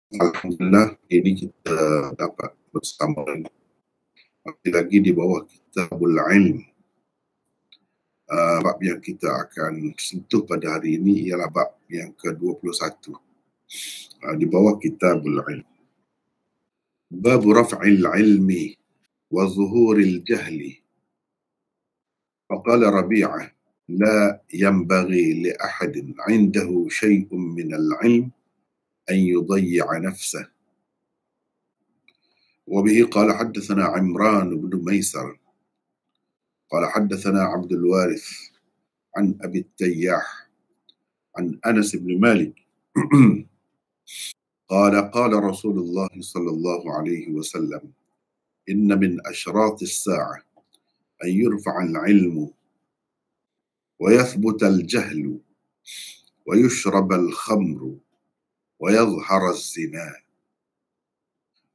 Alhamdulillah, ini kita dapat bersama lagi di bawah Kitabul Ilm. Bab yang kita akan sentuh pada hari ini ialah bab yang ke-21 di bawah Kitabul Ilm. Bab raf'il ilmi wa zuhuril jahli. Faqala Rabi'ah, la yanbaghi li ahadin 'indahu shay'un min al-'ilm an yudayyi'a nafsahu. وبه قال حدثنا عمران بن ميسر قال حدثنا عبد الوارث عن أبي التياح عن أنس بن مالك قال قال رسول الله صلى الله عليه وسلم إن من أشراط الساعة أن يرفع العلم ويثبت الجهل ويشرب الخمر ويظهر الزنا.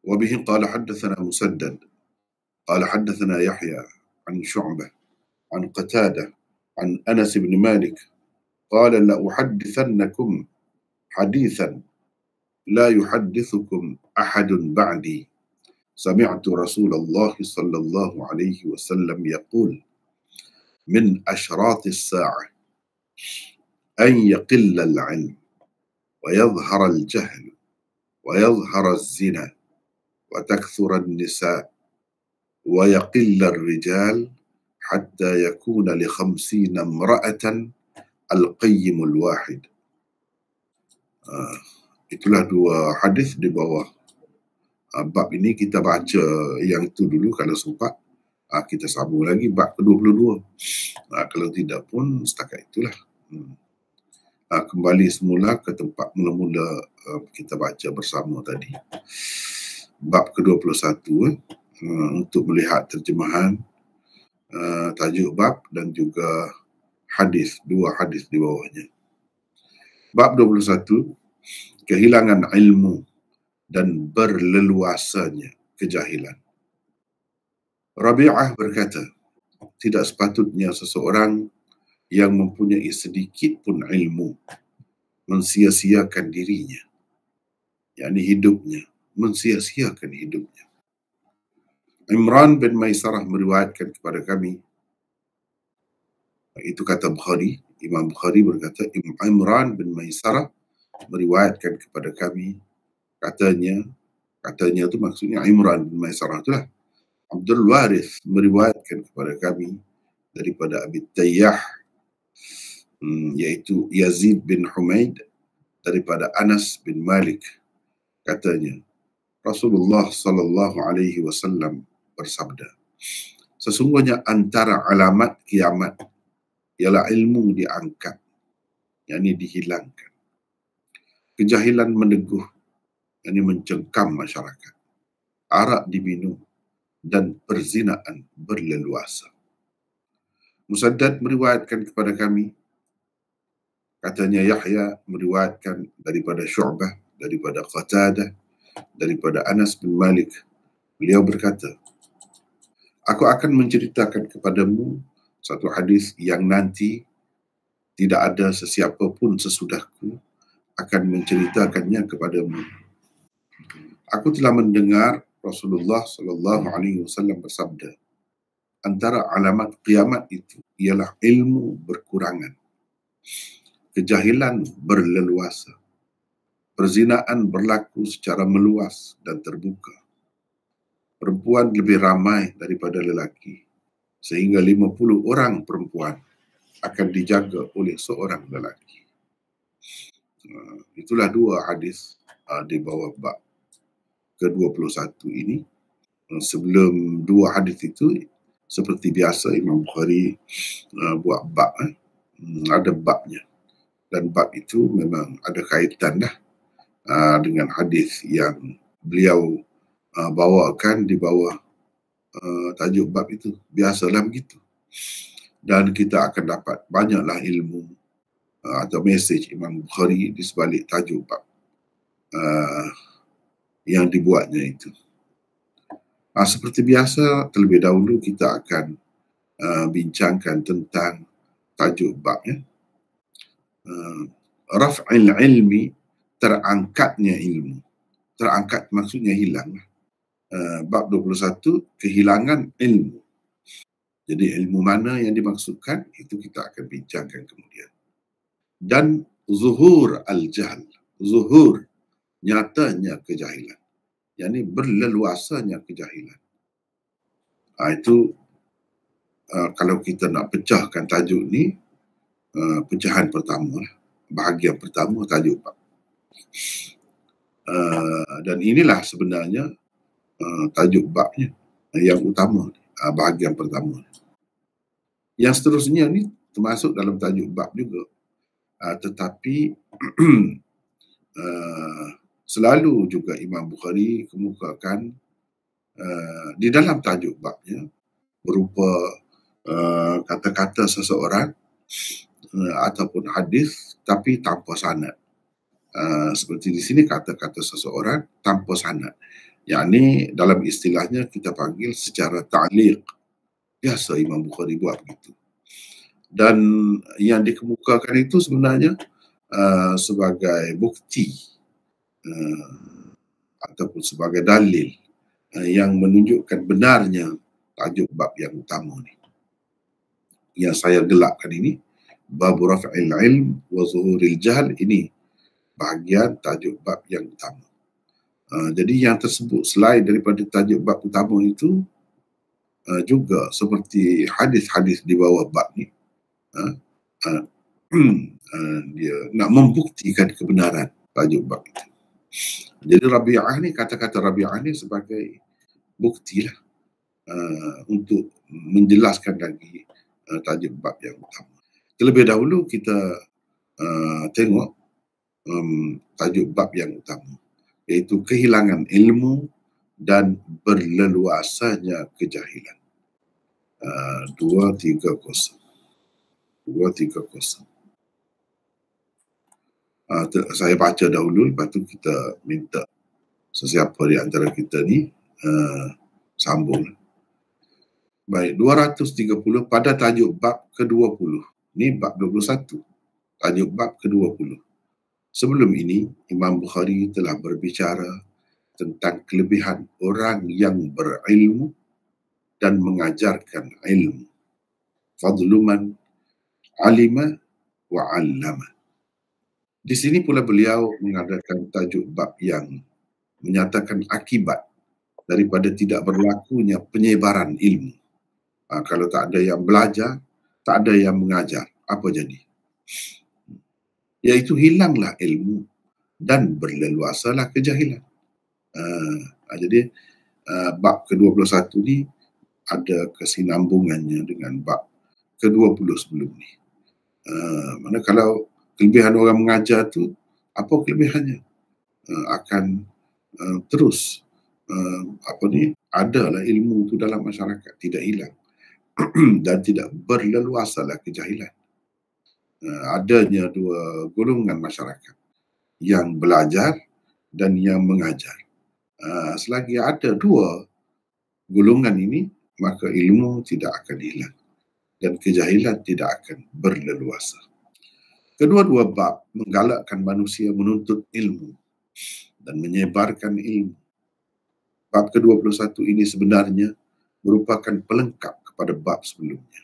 وبه قال حدثنا مسدد قال حدثنا يحيى عن شعبة عن قتادة عن أنس بن مالك قال لأحدثنكم حديثا لا يحدثكم أحد بعدي سمعت رسول الله صلى الله عليه وسلم يقول من أشراط الساعة أن يقل العلم ويظهر الجهل ويظهر الزنا وتكثر النساء ويقل الرجال حتى يكون ل50 امرأة القيم الواحد. Itulah dua hadis di bawah bab ini. Kita baca yang itu dulu, kalau sempat kita sambung lagi bab ke-22. Kalau tidak pun setakat itulah. Kembali semula ke tempat mula-mula kita baca bersama tadi. Bab ke-21 untuk melihat terjemahan tajuk bab dan juga hadis, dua hadis di bawahnya. Bab 21, kehilangan ilmu dan berleluasanya kejahilan. Rabi'ah berkata, tidak sepatutnya seseorang yang mempunyai sedikit pun ilmu mensia-siakan dirinya, yakni hidupnya, mensia-siakan hidupnya. Imran bin Maisarah meriwayatkan kepada kami, itu kata Bukhari, Imam Bukhari berkata, Imran bin Maisarah meriwayatkan kepada kami, katanya itu maksudnya Imran bin Maisarah itulah. Abdul Warith meriwayatkan kepada kami daripada Abi Tayyah, yaitu Yazid bin Humaid, daripada Anas bin Malik, katanya Rasulullah sallallahu alaihi wasallam bersabda, sesungguhnya antara alamat kiamat ialah ilmu diangkat, yakni dihilangkan, kejahilan meneguh, yakni mencengkam masyarakat, arak diminum, dan perzinaan berleluasa. Musaddad meriwayatkan kepada kami, katanya Yahya meriwayatkan daripada Syu'bah, daripada Qatadah, daripada Anas bin Malik. Beliau berkata, aku akan menceritakan kepadamu satu hadis yang nanti tidak ada sesiapa pun sesudahku akan menceritakannya kepadamu. Aku telah mendengar Rasulullah sallallahu alaihi wasallam bersabda, antara alamat kiamat itu ialah ilmu berkurangan, kejahilan berleluasa, perzinaan berlaku secara meluas dan terbuka, perempuan lebih ramai daripada lelaki, sehingga 50 orang perempuan akan dijaga oleh seorang lelaki. Itulah dua hadis di bawah bab ke-21 ini. Sebelum dua hadis itu, seperti biasa Imam Bukhari buat bab, ada babnya, dan bab itu memang ada kaitan dengan hadis yang beliau bawakan di bawah tajuk bab itu. Biasalah begitu. Dan kita akan dapat banyaklah ilmu atau mesej Imam Bukhari di sebalik tajuk bab yang dibuatnya itu. Seperti biasa, terlebih dahulu kita akan bincangkan tentang tajuk bab. Raf'il ilmi, terangkatnya ilmu. terangkat, maksudnya hilang. Bab 21, kehilangan ilmu. Jadi ilmu mana yang dimaksudkan, itu kita akan bincangkan kemudian. Dan zuhur al-jahl, zuhur, nyatanya kejahilan, yakni berleluasanya kejahilan. Itu kalau kita nak pecahkan tajuk ni, pecahan pertama, bahagian pertama tajuk bab. Dan inilah sebenarnya tajuk babnya yang utama, bahagian pertama. Yang seterusnya ni termasuk dalam tajuk bab juga, tetapi selalu juga Imam Bukhari kemukakan di dalam tajuk babnya berupa kata-kata seseorang ataupun hadis tapi tanpa sanad. Seperti di sini kata-kata seseorang tanpa sanad, yakni dalam istilahnya kita panggil secara ta'liq. Biasa Imam Bukhari buat begitu. Dan yang dikemukakan itu sebenarnya sebagai bukti ataupun sebagai dalil yang menunjukkan benarnya tajuk bab yang utama ni. Yang saya gelakkan ini, bab raf'il ilm wa zuhuril jahl, ini bahagian tajuk bab yang utama. Jadi yang tersebut selain daripada tajuk bab utama itu, juga seperti hadis-hadis di bawah bab ni, dia nak membuktikan kebenaran tajuk bab itu. Jadi Rabi'ah ni, kata-kata Rabi'ah ni sebagai bukti lah untuk menjelaskan lagi tajuk bab yang utama. Terlebih dahulu kita tengok tajuk bab yang utama, iaitu kehilangan ilmu dan berleluasanya kejahilan. 230. Saya baca dahulu, lepas tu kita minta sesiapa di antara kita ni sambung. Baik, 230 pada tajuk bab ke-20. Ni bab 21. Tajuk bab ke-20. Sebelum ini, Imam Bukhari telah berbicara tentang kelebihan orang yang berilmu dan mengajarkan ilmu. Fadluman alima wa allama. Di sini pula beliau mengadakan tajuk bab yang menyatakan akibat daripada tidak berlakunya penyebaran ilmu. Kalau tak ada yang belajar, tak ada yang mengajar, apa jadi? Iaitu hilanglah ilmu dan berleluasalah kejahilan. Jadi bab ke-21 ni ada kesinambungannya dengan bab ke-20 sebelum ni. Mana kalau kelebihan orang mengajar tu, apa kelebihannya? Akan terus adalah ilmu tu dalam masyarakat, tidak hilang dan tidak berleluasalah kejahilan. Adanya dua golongan masyarakat, yang belajar dan yang mengajar. Selagi ada dua golongan ini, maka ilmu tidak akan hilang dan kejahilan tidak akan berleluasa. Kedua-dua bab menggalakkan manusia menuntut ilmu dan menyebarkan ilmu. Bab ke-21 ini sebenarnya merupakan pelengkap kepada bab sebelumnya.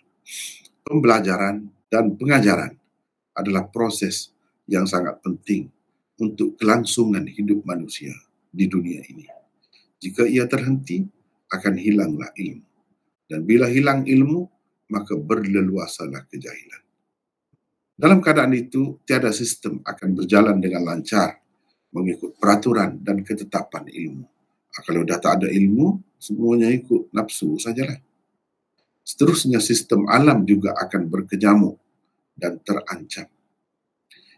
Pembelajaran dan pengajaran adalah proses yang sangat penting untuk kelangsungan hidup manusia di dunia ini. Jika ia terhenti, akan hilanglah ilmu. Dan bila hilang ilmu, maka berleluasalah kejahilan. Dalam keadaan itu, tiada sistem akan berjalan dengan lancar mengikut peraturan dan ketetapan ilmu. Kalau dah tak ada ilmu, semuanya ikut nafsu sajalah. Seterusnya, sistem alam juga akan berkejamuk dan terancam.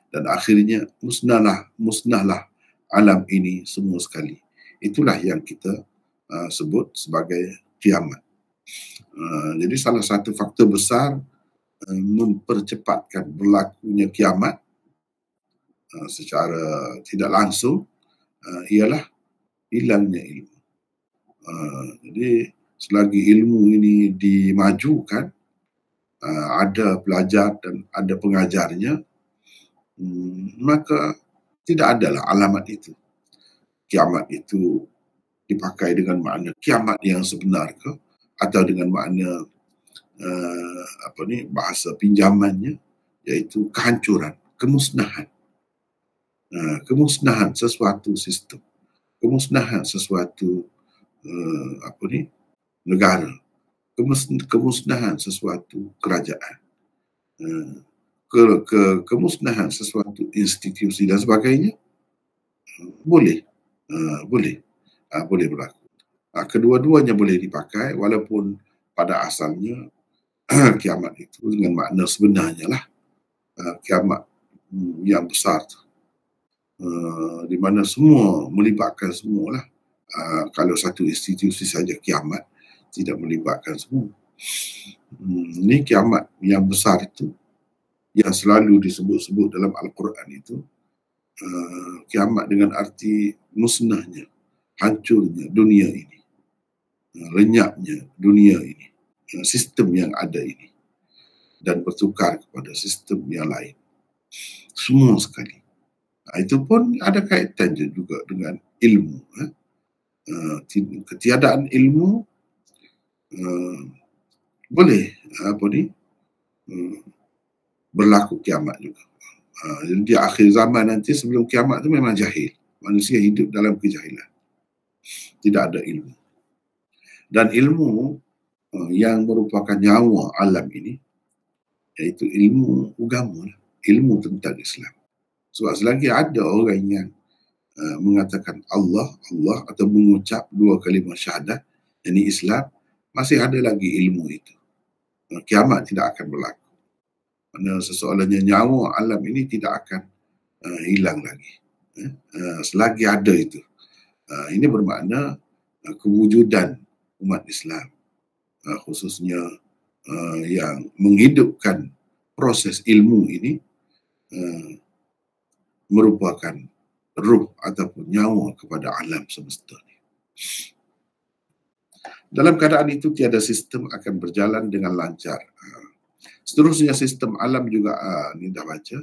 Dan akhirnya, musnahlah alam ini semua sekali. Itulah yang kita sebut sebagai kiamat. Jadi salah satu faktor besar mempercepatkan berlakunya kiamat secara tidak langsung ialah hilangnya ilmu. Jadi selagi ilmu ini dimajukan, ada pelajar dan ada pengajarnya, maka tidak adalah alamat itu. kiamat itu dipakai dengan makna kiamat yang sebenar ke, atau dengan makna bahasa pinjamannya, iaitu kehancuran, kemusnahan. Kemusnahan sesuatu sistem, kemusnahan sesuatu negara, kemusnahan sesuatu kerajaan, kemusnahan sesuatu institusi dan sebagainya. Boleh berlaku. Kedua-duanya boleh dipakai, walaupun pada asalnya kiamat itu dengan makna sebenarnya lah kiamat yang besar tu, di mana semua melibatkan semua lah. Kalau satu institusi saja kiamat, tidak melibatkan semua. Ini kiamat yang besar itu, yang selalu disebut-sebut dalam Al-Quran itu, kiamat dengan arti musnahnya, hancurnya dunia ini, lenyapnya dunia ini, sistem yang ada ini, dan bertukar kepada sistem yang lain. Semua sekali. Itu pun ada kaitan juga dengan ilmu. Ketiadaan ilmu boleh berlaku kiamat juga. Di akhir zaman nanti, sebelum kiamat itu memang jahil. Manusia hidup dalam kejahilan. Tidak ada ilmu. Dan ilmu yang merupakan nyawa alam ini, iaitu ilmu agama, ilmu tentang Islam. Sebab selagi ada orang yang mengatakan Allah atau mengucap dua kalimah syahadat, ini Islam, masih ada lagi ilmu itu. Kiamat tidak akan berlaku. Kerana sesoalannya nyawa alam ini tidak akan hilang lagi. Selagi ada itu. Ini bermakna kewujudan umat Islam, khususnya yang menghidupkan proses ilmu ini, merupakan ruh ataupun nyawa kepada alam semesta ini. Dalam keadaan itu, tiada sistem akan berjalan dengan lancar. Seterusnya sistem alam juga, ini dah baca.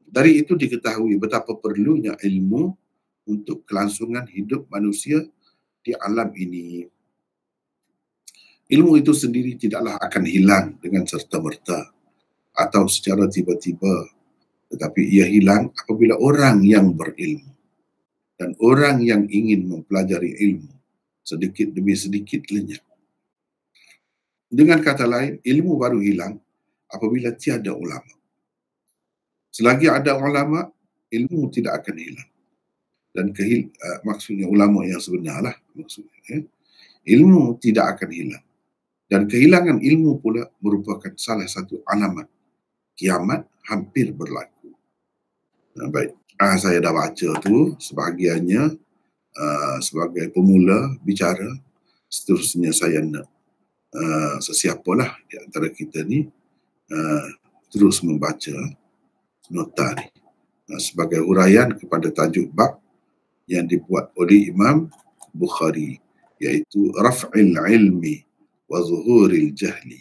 Dari itu diketahui betapa perlunya ilmu untuk kelangsungan hidup manusia di alam ini. Ilmu itu sendiri tidaklah akan hilang dengan serta-merta atau secara tiba-tiba, tetapi ia hilang apabila orang yang berilmu dan orang yang ingin mempelajari ilmu sedikit demi sedikit lenyap. Dengan kata lain, ilmu baru hilang apabila tiada ulama. Selagi ada ulama, ilmu tidak akan hilang. Dan maksudnya ulama yang sebenarlah maksudnya. Ilmu tidak akan hilang. Dan kehilangan ilmu pula merupakan salah satu alamat kiamat hampir berlaku. Baik, saya dah baca tu sebahagiannya sebagai pemula bicara. Seterusnya saya nak sesiapalah di antara kita ni terus membaca nota ni sebagai huraian kepada tajuk bab yang dibuat oleh Imam Bukhari, iaitu Raf'il Ilmi wa Zuhuril Jahli.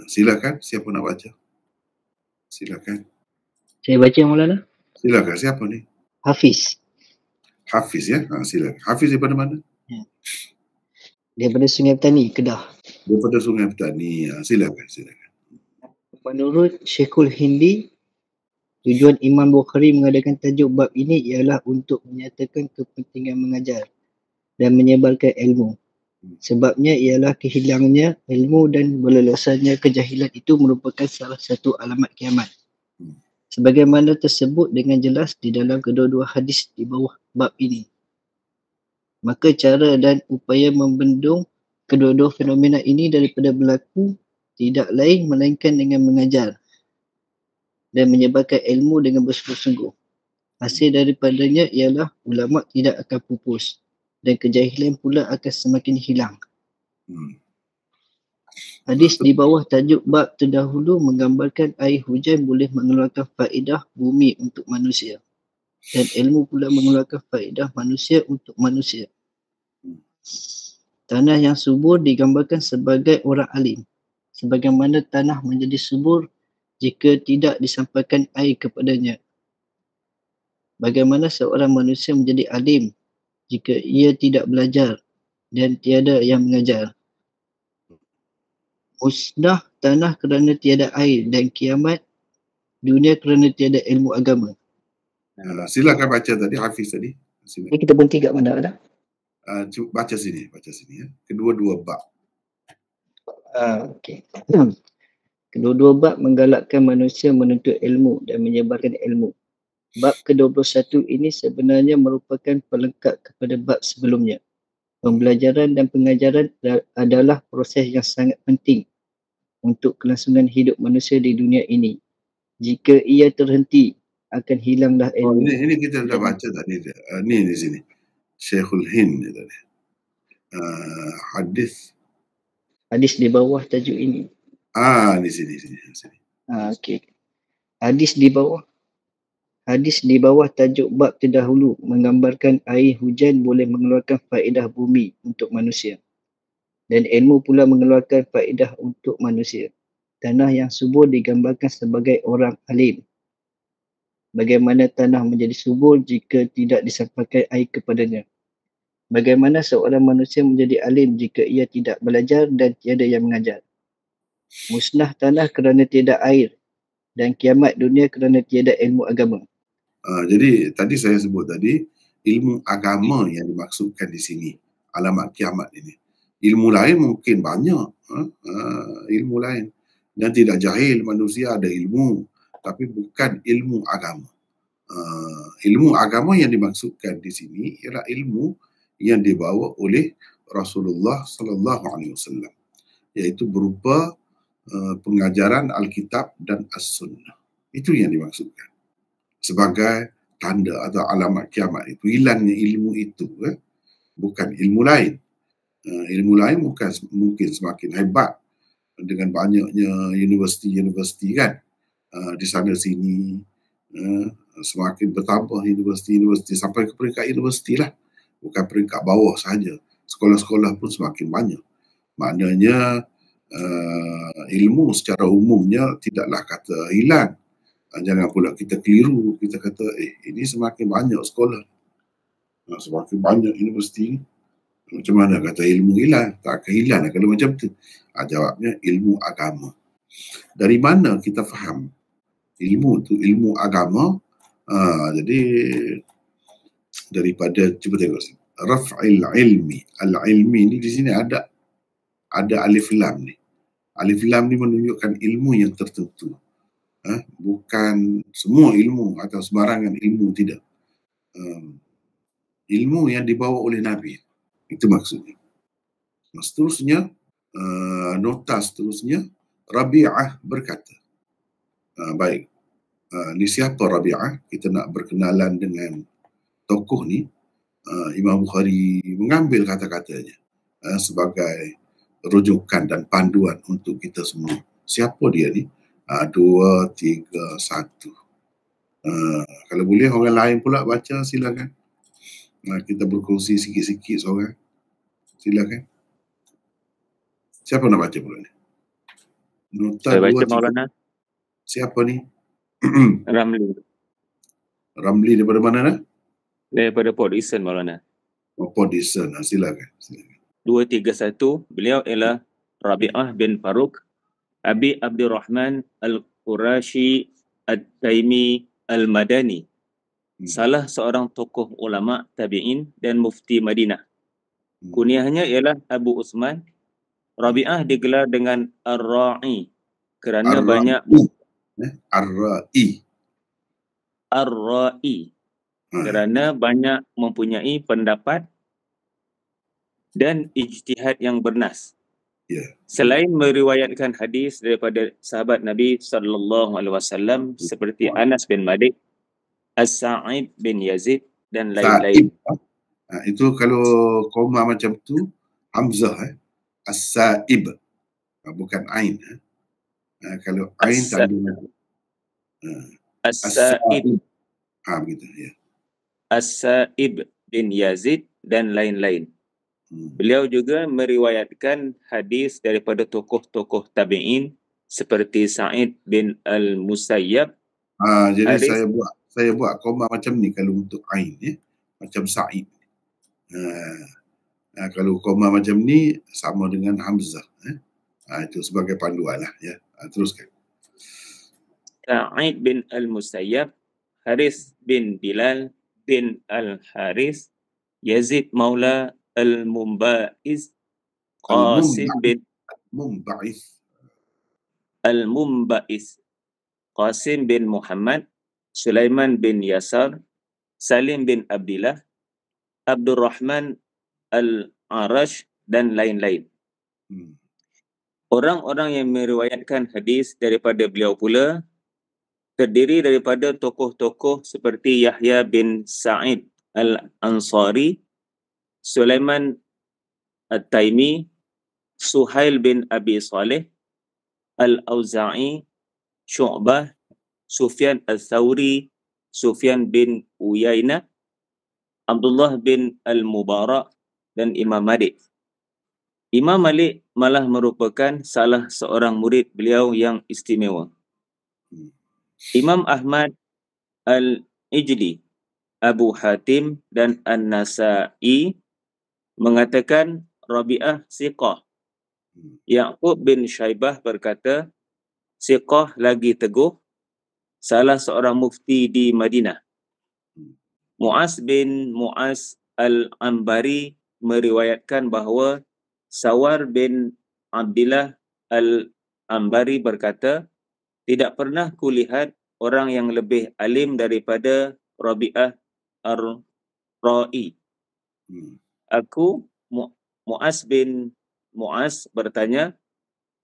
Silakan, siapa nak baca? Silakan. Saya baca, Maulana. Silakan, siapa ni? Hafiz. Hafiz ya? Silakan. Hafiz daripada mana? Daripada Sungai Petani, Kedah. Daripada Sungai Petani. Silakan. Menurut Syekhul Hindi, tujuan Imam Bukhari mengadakan tajuk bab ini ialah untuk menyatakan kepentingan mengajar dan menyebarkan ilmu. Sebabnya ialah kehilangnya ilmu dan berlelasannya kejahilan itu merupakan salah satu alamat kiamat. Sebagaimana tersebut dengan jelas di dalam kedua-dua hadis di bawah bab ini. Maka cara dan upaya membendung kedua-dua fenomena ini daripada berlaku tidak lain melainkan dengan mengajar dan menyebarkan ilmu dengan bersungguh-sungguh. Hasil daripadanya ialah ulama tidak akan pupus dan kejahilan pula akan semakin hilang. Hadis di bawah tajuk bab terdahulu menggambarkan air hujan boleh mengeluarkan faedah bumi untuk manusia dan ilmu pula mengeluarkan faedah manusia untuk manusia. Tanah yang subur digambarkan sebagai orang alim, sebagaimana tanah menjadi subur jika tidak disampaikan air kepadanya. Bagaimana seorang manusia menjadi alim jika ia tidak belajar dan tiada yang mengajar? Musnah tanah kerana tiada air dan kiamat dunia kerana tiada ilmu agama. Silakan baca tadi, Hafiz tadi. Sini. Ini kita berhenti kat mana dah? Cuba baca sini ya. Kedua-dua bab. Okey. Kedua-dua bab menggalakkan manusia menuntut ilmu dan menyebarkan ilmu. Bab ke-21 ini sebenarnya merupakan pelengkap kepada bab sebelumnya. Pembelajaran dan pengajaran adalah proses yang sangat penting untuk kelangsungan hidup manusia di dunia ini. Jika ia terhenti, akan hilanglah ilmu. Ini kita dah baca tadi. Ni di sini. Syekhul Hind ni tadi. Hadis. Hadis di bawah tajuk ini. Di sini. Okey. Hadis di bawah tajuk bab terdahulu menggambarkan air hujan boleh mengeluarkan faedah bumi untuk manusia. Dan ilmu pula mengeluarkan faedah untuk manusia. Tanah yang subur digambarkan sebagai orang alim. Bagaimana tanah menjadi subur jika tidak disampaikan air kepadanya? Bagaimana seorang manusia menjadi alim jika ia tidak belajar dan tiada yang mengajar? Musnah tanah kerana tiada air dan kiamat dunia kerana tiada ilmu agama. Jadi tadi saya sebut tadi ilmu agama yang dimaksudkan di sini, alamat kiamat ini. Ilmu lain mungkin banyak, ilmu lain. Dan tidak jahil manusia ada ilmu, tapi bukan ilmu agama. Ilmu agama yang dimaksudkan di sini ialah ilmu yang dibawa oleh Rasulullah sallallahu alaihi wasallam, iaitu berupa pengajaran Alkitab dan As-Sunnah. Itu yang dimaksudkan sebagai tanda atau alamat kiamat itu. Hilangnya ilmu itu, bukan ilmu lain. Ilmu lain mungkin semakin hebat dengan banyaknya universiti-universiti kan, di sana sini, semakin bertambah universiti-universiti sampai ke peringkat universiti lah, bukan peringkat bawah saja. Sekolah-sekolah pun semakin banyak. Maknanya ilmu secara umumnya tidaklah kata hilang. Jangan pula kita keliru, kita kata ini semakin banyak sekolah, semakin banyak universiti. Macam mana kata ilmu hilang? Tak akan hilang kalau macam tu. Jawabnya ilmu agama. Dari mana kita faham ilmu tu ilmu agama? Jadi daripada, cuba tengok sini, raf'il ilmi. Al-ilmi ni di sini ada alif lam ni. Alif lam ni menunjukkan ilmu yang tertentu. Bukan semua ilmu atau sembarangan ilmu, tidak. Ilmu yang dibawa oleh Nabi. Itu maksudnya. Seterusnya, nota seterusnya, Rabi'ah berkata. Baik. Ni siapa Rabi'ah? Kita nak berkenalan dengan tokoh ni. Imam Bukhari mengambil kata-katanya sebagai rujukan dan panduan untuk kita semua. Siapa dia ni? 2, 3, 1. Kalau boleh orang lain pula baca, silakan. Kita berkongsi sikit-sikit seorang. Silakan. Siapa nak baca pula ni? Nota saya 2, baca 3. Maulana. Siapa ni? Ramli. Ramli daripada mana dah? Daripada Port Eastern Maulana. Port Eastern. Silakan. 231, beliau ialah Rabi'ah bin Faruq Abi Abdurrahman Al-Qurashi At-Taimi Al-Madani, salah seorang tokoh ulama tabi'in dan mufti Madinah. Kunyahnya ialah Abu Uthman. Rabi'ah digelar dengan Ar-Ra'i kerana banyak Ar-Ra'i kerana banyak mempunyai pendapat dan ijtihad yang bernas. Selain meriwayatkan hadis daripada sahabat Nabi sallallahu alaihi wasallam seperti Anas bin Malik, As-Sa'id bin Yazid dan lain-lain. Itu kalau koma macam tu Hamzah, As-Sa'ib, bukan Ain. Kalau Ain tandingan As-Sa'ib, begitu ya. As-Sa'ib bin Yazid dan lain-lain. Beliau juga meriwayatkan hadis daripada tokoh-tokoh tabi'in seperti Sa'id bin Al-Musayyab. Jadi saya buat koma macam ni kalau untuk ain ya, macam Sa'id. Kalau koma macam ni sama dengan Hamzah. Itu sebagai panduan lah ya. Teruskan. Sa'id bin Al-Musayyab, Haris bin Bilal bin Al-Haris, Yazid Maula Al-Mumbaiz, Qasim bin Al-Mumbaiz, Qasim bin Muhammad, Sulaiman bin Yasar, Salim bin Abdillah, Abdurrahman Al-Arash dan lain-lain. Orang-orang yang meriwayatkan hadis daripada beliau pula terdiri daripada tokoh-tokoh seperti Yahya bin Sa'id Al-Ansari, Sulaiman At-Taimi, Suhail bin Abi Saleh, Al-Auza'i, Syu'bah, Sufyan Al-Thawri, Sufyan bin Uyainah, Abdullah bin Al-Mubarak dan Imam Malik. Imam Malik malah merupakan salah seorang murid beliau yang istimewa. Imam Ahmad Al-Ijli, Abu Hatim dan An-Nasa'i mengatakan Rabi'ah siqah. Ya'qub bin Syaibah berkata, siqah lagi teguh, salah seorang mufti di Madinah. Mu'az bin Mu'az Al-Ambari meriwayatkan bahawa Sawar bin Abdillah Al-Ambari berkata, tidak pernah kulihat orang yang lebih alim daripada Rabi'ah Ar-Ra'i. Aku, Mu'az bin Mu'az bertanya,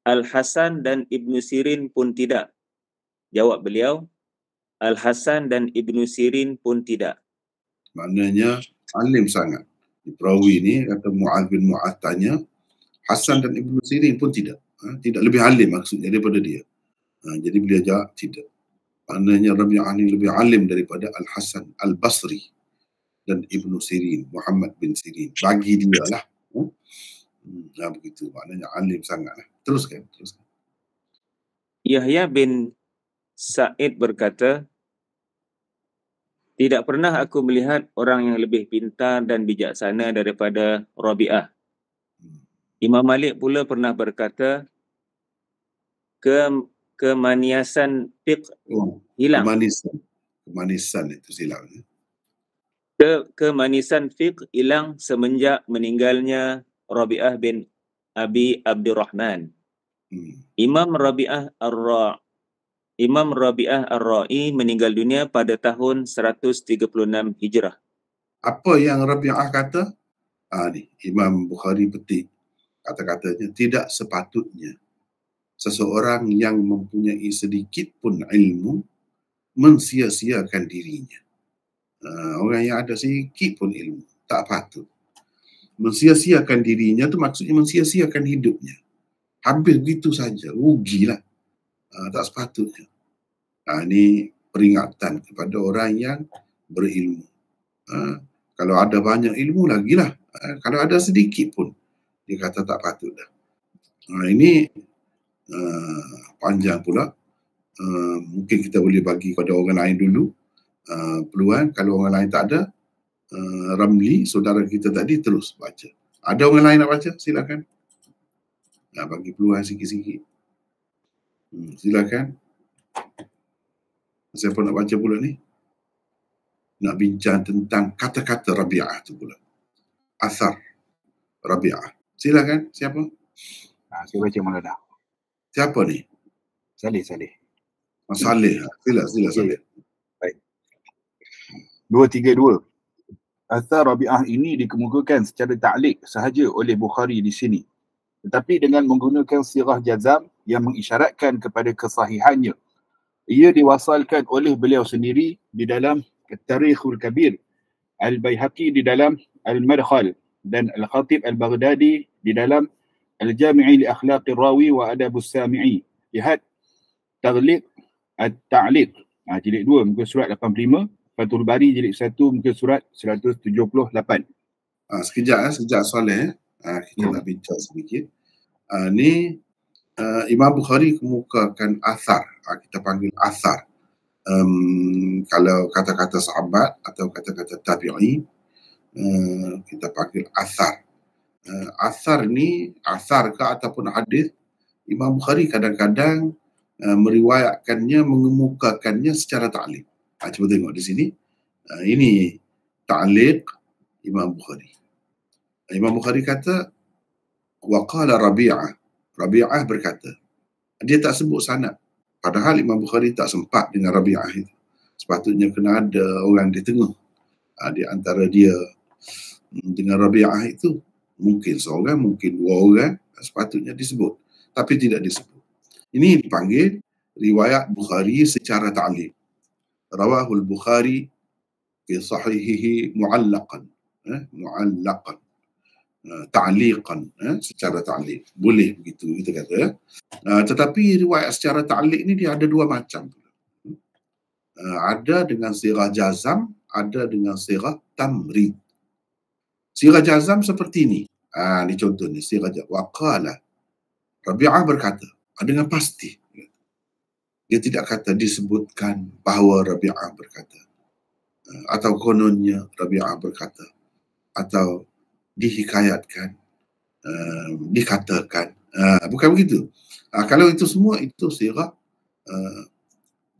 Al-Hasan dan Ibnu Sirin pun tidak. Jawab beliau, Al-Hasan dan Ibnu Sirin pun tidak. Maknanya alim sangat. Perawi ni kata Mu'az bin Mu'az tanya, Hasan dan Ibnu Sirin pun tidak. Tidak lebih alim maksudnya daripada dia. Jadi beliau jawab tidak. Maknanya Rabi'ah ni lebih alim daripada Al-Hasan Al-Basri dan Ibnu Sirin, Muhammad bin Sirin. Bagi dia lah. Begitu. Maknanya alim sangat lah. Teruskan. Yahya bin Sa'id berkata, tidak pernah aku melihat orang yang lebih pintar dan bijaksana daripada Rabi'ah. Imam Malik pula pernah berkata, kemanisan fiqh hilang. Kemanisan itu silap. Kemanisan fiqh hilang semenjak meninggalnya Rabi'ah bin Abi Abdurrahman. Imam Rabi'ah Ar-Ra'i meninggal dunia pada tahun 136 Hijrah. Apa yang Rabi'ah kata? Ni Imam Bukhari petik kata-katanya, tidak sepatutnya seseorang yang mempunyai sedikit pun ilmu mensia-siakan dirinya. Orang yang ada sedikit pun ilmu tak patut mensia-siakan dirinya, tu maksudnya mensia-siakan hidupnya. Habis begitu saja, rugilah. Tak sepatutnya. Ini peringatan kepada orang yang berilmu. Kalau ada banyak ilmu lagilah. Kalau ada sedikit pun, dia kata tak patut dah. Ini panjang pula. Mungkin kita boleh bagi kepada orang lain dulu peluang. Kalau orang lain tak ada, Ramli, saudara kita tadi, terus baca. Ada orang lain nak baca? Silakan. Bagi peluang sikit-sikit. Silakan. Siapa nak baca pula ni? Nak bincang tentang kata-kata Rabi'ah tu pula. Asar Rabi'ah. Silakan. Siapa? Saya baca Maulana. Siapa ni? Saleh. Saleh. Sila Saleh. Baik. 232. Asar Rabi'ah ini dikemukakan secara ta'liq sahaja oleh Bukhari di sini. Tetapi dengan menggunakan sirah jazam yang mengisyaratkan kepada kesahihannya. Ia diwasalkan oleh beliau sendiri di dalam Tarikhul Kabir, Al-Baihaqi di dalam Al-Madkhal dan Al-Khatib Al-Baghdadi di dalam Al-Jami'i li Akhlaqir Rawi wa Adabus Sami'i. Lihat Taghliq At-Ta'liq. Jilid 2 muka surat 85, Fathul Bari jilid 1 muka surat 178. Sekejap Saleh. Kita nak bincang sedikit. Ni Imam Bukhari kemukakan athar. Kita panggil athar. Kalau kata-kata sahabat atau kata-kata tabi'i, kita panggil athar. Athar ni, athar ke ataupun hadis, Imam Bukhari kadang-kadang meriwayatkannya, mengemukakannya secara ta'liq. Cuba tengok di sini. Ini ta'liq Imam Bukhari. Imam Bukhari kata, waqala Rabi'ah. Rabi'ah berkata. Dia tak sebut sanad. Padahal Imam Bukhari tak sempat dengan Rabi'ah itu. Sepatutnya kena ada orang di tengah. Di antara dia dengan Rabi'ah itu. Mungkin seorang, mungkin dua orang. Sepatutnya disebut. Tapi tidak disebut. Ini dipanggil riwayat Bukhari secara ta'liq. Rawahul Bukhari fi sahihihi mu'allaqan. Mu'allaqan. Ta'liqan. Secara ta'liq. Boleh begitu kita kata. Tetapi riwayat secara ta'liq ni dia ada dua macam. Ada dengan sirah jazam, ada dengan sirah tamrid. Sirah jazam seperti ini. Ini contoh ni, sirah jazam. Waqala. Rabi'ah berkata, dengan pasti. Dia tidak kata disebutkan bahawa Rabi'ah berkata. Atau kononnya Rabi'ah berkata. Atau dihikayatkan, dikatakan. Bukan begitu. Kalau itu semua, itu sirah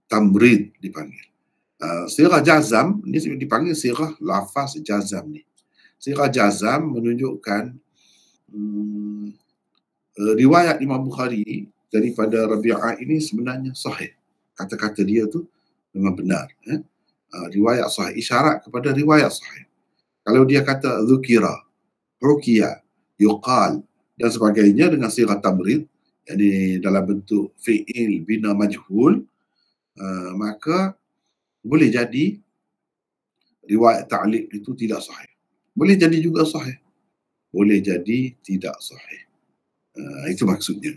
tamrid dipanggil. Sirah jazam, ni dipanggil sirah lafaz jazam ni. Sirah jazam menunjukkan riwayat Imam Bukhari daripada Rabi'ah ini sebenarnya sahih. Kata-kata dia tu memang benar. Riwayat sahih, isyarat kepada riwayat sahih. Kalau dia kata zukira, rukiya, yuqal dan sebagainya dengan sirah tamrid, yani dalam bentuk fi'il bina majhul, maka boleh jadi riwayat ta'liq itu tidak sahih. Boleh jadi juga sahih. Boleh jadi tidak sahih. Itu maksudnya.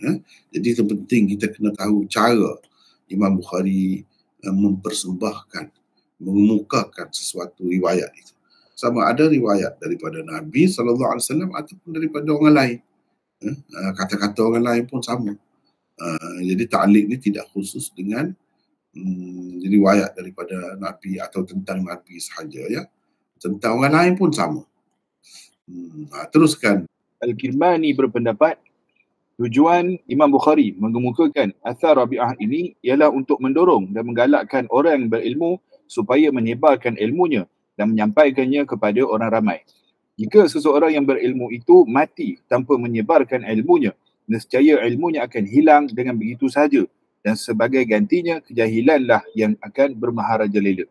Jadi itu penting kita kena tahu cara Imam Bukhari mempersembahkan, mengemukakan sesuatu riwayat itu. Sama ada riwayat daripada Nabi SAW ataupun daripada orang lain. Kata-kata orang lain pun sama. Jadi ta'liq ni tidak khusus dengan riwayat daripada Nabi atau tentang Nabi sahaja, ya. Tentang orang lain pun sama. Teruskan. Al-Kirmani berpendapat tujuan Imam Bukhari mengemukakan athar Rabi'ah ini ialah untuk mendorong dan menggalakkan orang yang berilmu supaya menyebarkan ilmunya dan menyampaikannya kepada orang ramai. Jika seseorang yang berilmu itu mati tanpa menyebarkan ilmunya, nescaya ilmunya akan hilang dengan begitu sahaja dan sebagai gantinya kejahilanlah yang akan bermaharajalela.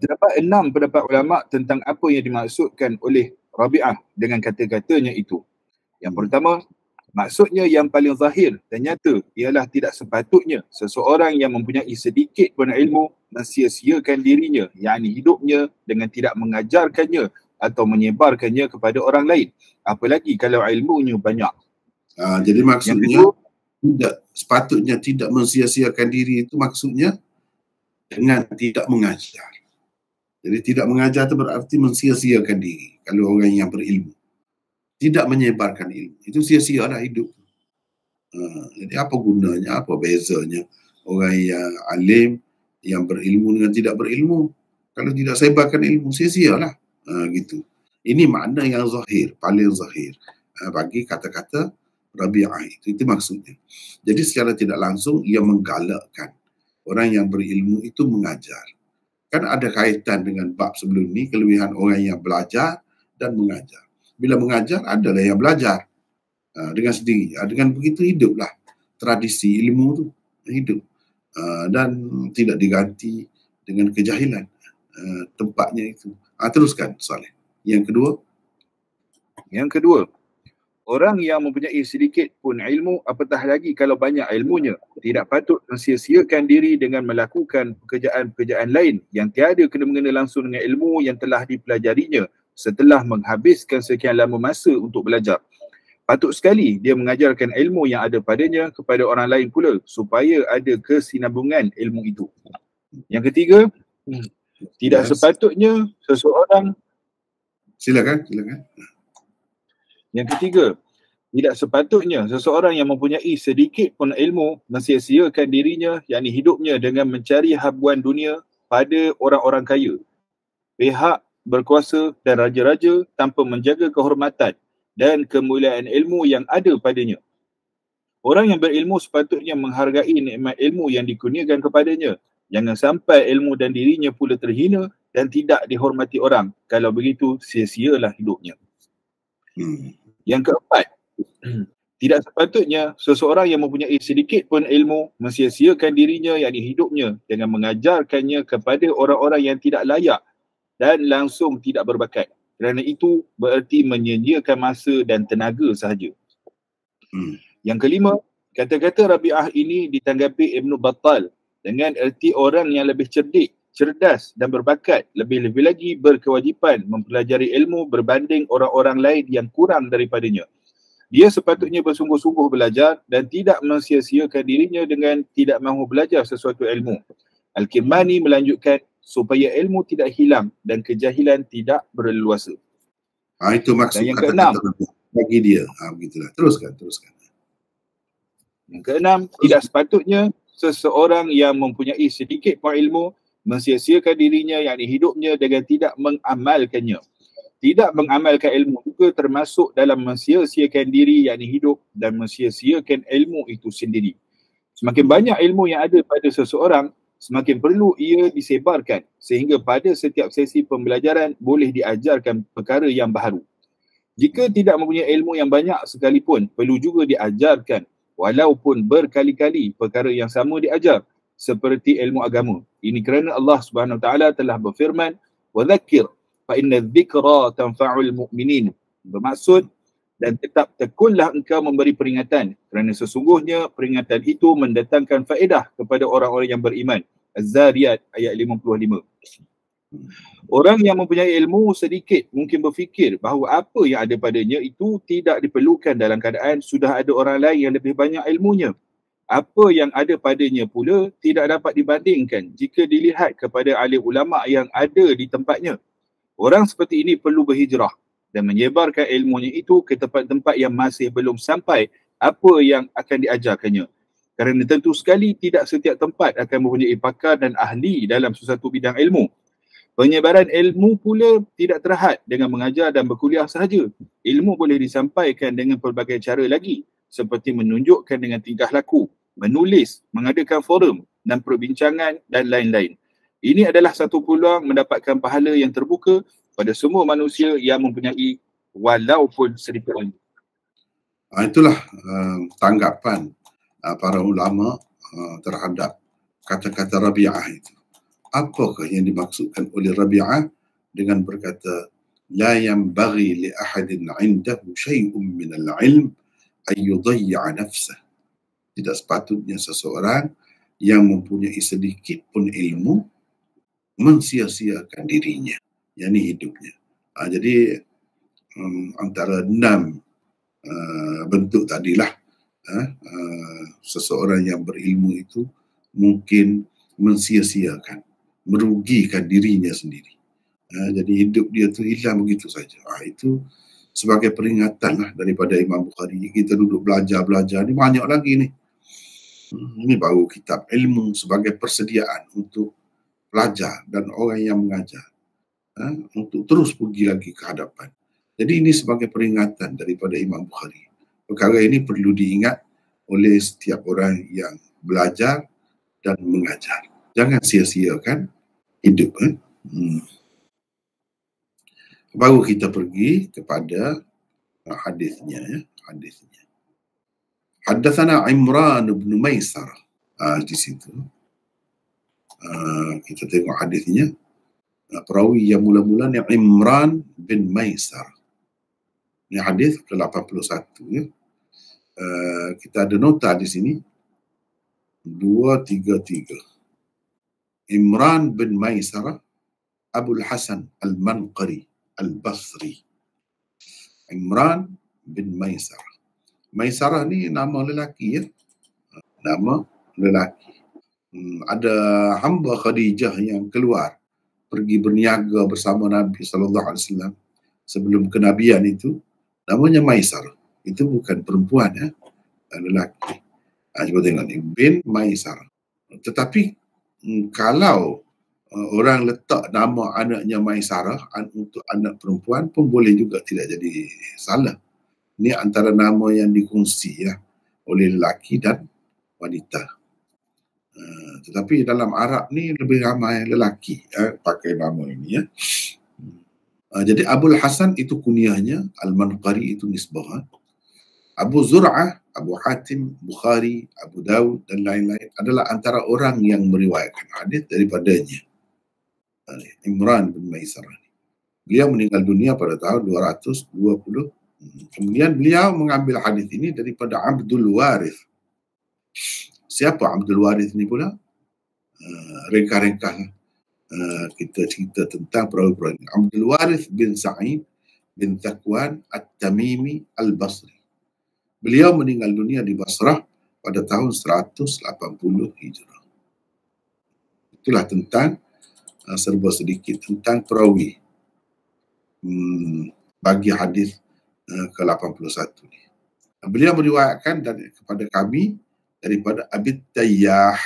Terdapat 6 pendapat ulama tentang apa yang dimaksudkan oleh Rabi'ah dengan kata-katanya itu. Yang pertama, maksudnya yang paling zahir dan nyata ialah tidak sepatutnya seseorang yang mempunyai sedikit pun ilmu mensia-siakan dirinya, yakni hidupnya, dengan tidak mengajarkannya atau menyebarkannya kepada orang lain. Apalagi kalau ilmunya banyak. Jadi maksudnya tidak sepatutnya tidak mensia-siakan diri, itu maksudnya dengan tidak mengajar. Jadi tidak mengajar itu berarti mensia-siakan diri kalau orang yang berilmu. Tidak menyebarkan ilmu, itu sia-sialah hidup. Jadi apa gunanya, apa bezanya orang yang alim, yang berilmu dengan tidak berilmu? Kalau tidak sebarkan ilmu, sia-sialah. Gitu. Ini makna yang zahir, paling zahir bagi kata-kata Rabi'ah itu maksudnya. Jadi secara tidak langsung ia menggalakkan orang yang berilmu itu mengajar. Kan ada kaitan dengan bab sebelum ni, kelebihan orang yang belajar dan mengajar. Bila mengajar, adalah yang belajar dengan sendiri. Dengan begitu hiduplah tradisi ilmu tu hidup dan tidak diganti dengan kejahilan tempatnya itu. Teruskan Saleh. Yang kedua, orang yang mempunyai sedikit pun ilmu, apatah lagi kalau banyak ilmunya, tidak patut mensia-siakan diri dengan melakukan pekerjaan-pekerjaan lain yang tiada kena-mengena langsung dengan ilmu yang telah dipelajarinya setelah menghabiskan sekian lama masa untuk belajar. Patut sekali dia mengajarkan ilmu yang ada padanya kepada orang lain pula supaya ada kesinambungan ilmu itu. Yang ketiga, tidak sepatutnya seseorang Silakan. Yang ketiga, tidak sepatutnya seseorang yang mempunyai sedikit pun ilmu mensia-siakan dirinya, yakni hidupnya, dengan mencari habuan dunia pada orang-orang kaya, pihak berkuasa dan raja-raja tanpa menjaga kehormatan dan kemuliaan ilmu yang ada padanya. Orang yang berilmu sepatutnya menghargai nikmat ilmu yang dikurniakan kepadanya. Jangan sampai ilmu dan dirinya pula terhina dan tidak dihormati orang. Kalau begitu, sia-sialah hidupnya. Yang keempat, tidak sepatutnya seseorang yang mempunyai sedikit pun ilmu mensia-siakan dirinya, yakni hidupnya, dengan mengajarkannya kepada orang-orang yang tidak layak dan langsung tidak berbakat. Kerana itu bererti menyia-nyiakan masa dan tenaga sahaja. Yang kelima, kata-kata Rabi'ah ini ditanggapi Ibn Battal dengan erti orang yang lebih cerdik, cerdas dan berbakat, lebih-lebih lagi berkewajipan mempelajari ilmu berbanding orang-orang lain yang kurang daripadanya. Dia sepatutnya bersungguh-sungguh belajar dan tidak mensia-siakan dirinya dengan tidak mahu belajar sesuatu ilmu. Al-Kirmani melanjutkan supaya ilmu tidak hilang dan kejahilan tidak berleluasa. Itu maksud yang kata-kata bagi dia. Begitulah. Teruskan. Yang keenam, tidak sepatutnya seseorang yang mempunyai sedikit pun ilmu mensia-siakan dirinya, yakni hidupnya, dengan tidak mengamalkannya. Tidak mengamalkan ilmu juga termasuk dalam mensia-siakan diri, yakni hidup, dan mensia-siakan ilmu itu sendiri. Semakin banyak ilmu yang ada pada seseorang, semakin perlu ia disebarkan sehingga pada setiap sesi pembelajaran boleh diajarkan perkara yang baharu. Jika tidak mempunyai ilmu yang banyak sekalipun, perlu juga diajarkan walaupun berkali-kali perkara yang sama diajar, seperti ilmu agama. Ini kerana Allah Subhanahu Wa Taala telah berfirman, "Wa dzakir fa inna dzikra tanfa'ul mu'minin." Bermaksud, dan tetap tekunlah engkau memberi peringatan, kerana sesungguhnya peringatan itu mendatangkan faedah kepada orang-orang yang beriman. Az-Zariyat ayat 55. Orang yang mempunyai ilmu sedikit mungkin berfikir bahawa apa yang ada padanya itu tidak diperlukan dalam keadaan sudah ada orang lain yang lebih banyak ilmunya. Apa yang ada padanya pula tidak dapat dibandingkan jika dilihat kepada alim ulama yang ada di tempatnya. Orang seperti ini perlu berhijrah dan menyebarkan ilmunya itu ke tempat-tempat yang masih belum sampai apa yang akan diajarkannya. Kerana tentu sekali tidak setiap tempat akan mempunyai pakar dan ahli dalam sesuatu bidang ilmu. Penyebaran ilmu pula tidak terhad dengan mengajar dan berkuliah sahaja. Ilmu boleh disampaikan dengan pelbagai cara lagi, seperti menunjukkan dengan tingkah laku, menulis, mengadakan forum dan perbincangan dan lain-lain. Ini adalah satu peluang mendapatkan pahala yang terbuka pada semua manusia yang mempunyai walaupun sedikit ilmu. Itulah tanggapan para ulama terhadap kata-kata Rabi'ah itu. Apakah yang dimaksudkan oleh Rabi'ah dengan berkata la yanbaghi li ahadin 'indahu syai'un min al-'ilm ay yudayya nafsah. Tidak sepatutnya seseorang yang mempunyai sedikit pun ilmu mensia-siakan dirinya, yakni hidupnya. Jadi antara 6 bentuk tadilah seseorang yang berilmu itu mungkin mensia-siakan, merugikan dirinya sendiri. Jadi hidup dia tu hilang begitu saja. Itu sebagai peringatan lah daripada Imam Bukhari. Kita duduk belajar ni banyak lagi ni. Ini baru kitab ilmu sebagai persediaan untuk pelajar dan orang yang mengajar untuk terus pergi lagi ke hadapan. Jadi ini sebagai peringatan daripada Imam Bukhari. Perkara ini perlu diingat oleh setiap orang yang belajar dan mengajar. Jangan sia-siakan hidup. Baru kita pergi kepada hadisnya. Hadisnya. Haddatsana Imran bin Maisarah. Di situ kita tengok hadisnya. Perawi yang mula-mula ni Imran bin Maisarah. Ini hadis ke-81 ya. Kita ada nota di sini 233. Imran bin Maisarah Abul Hasan Al-Manqari Al-Basri. Imran bin Maisarah. Maisarah ni nama lelaki ya. Nama lelaki. Ada hamba Khadijah yang keluar pergi berniaga bersama Nabi sallallahu alaihi wasallam sebelum kenabian itu, namanya Maisarah. itu bukan perempuan ya, lelaki. Cuba tengok ni, bin Maisarah. Tetapi kalau orang letak nama anaknya Maisarah untuk anak perempuan pun boleh juga, tidak jadi salah. Ini antara nama yang dikongsi ya oleh lelaki dan wanita. Tetapi dalam Arab ni lebih ramai lelaki pakai nama ini ya. Jadi Abul Hasan itu kunyahnya, Al-Manqari itu nisbah. Abu Zur'ah, Abu Hatim, Bukhari, Abu Dawud dan lain-lain adalah antara orang yang meriwayatkan hadis daripadanya. Imran bin Maisarah. Beliau meninggal dunia pada tahun 220. Kemudian beliau mengambil hadis ini daripada Abdul Warith. Siapa Abdul Warith ini pula? Rengkah-rengkah kita cerita tentang perawi-perawi. Abdul Warith bin Sa'id bin Thakwan At-Tamimi Al-Basri. Beliau meninggal dunia di Basrah pada tahun 180 Hijrah. Itulah tentang serba sedikit tentang perawi bagi hadis ke-81 ni. Beliau meriwayatkan kepada kami daripada Abi Tayyah,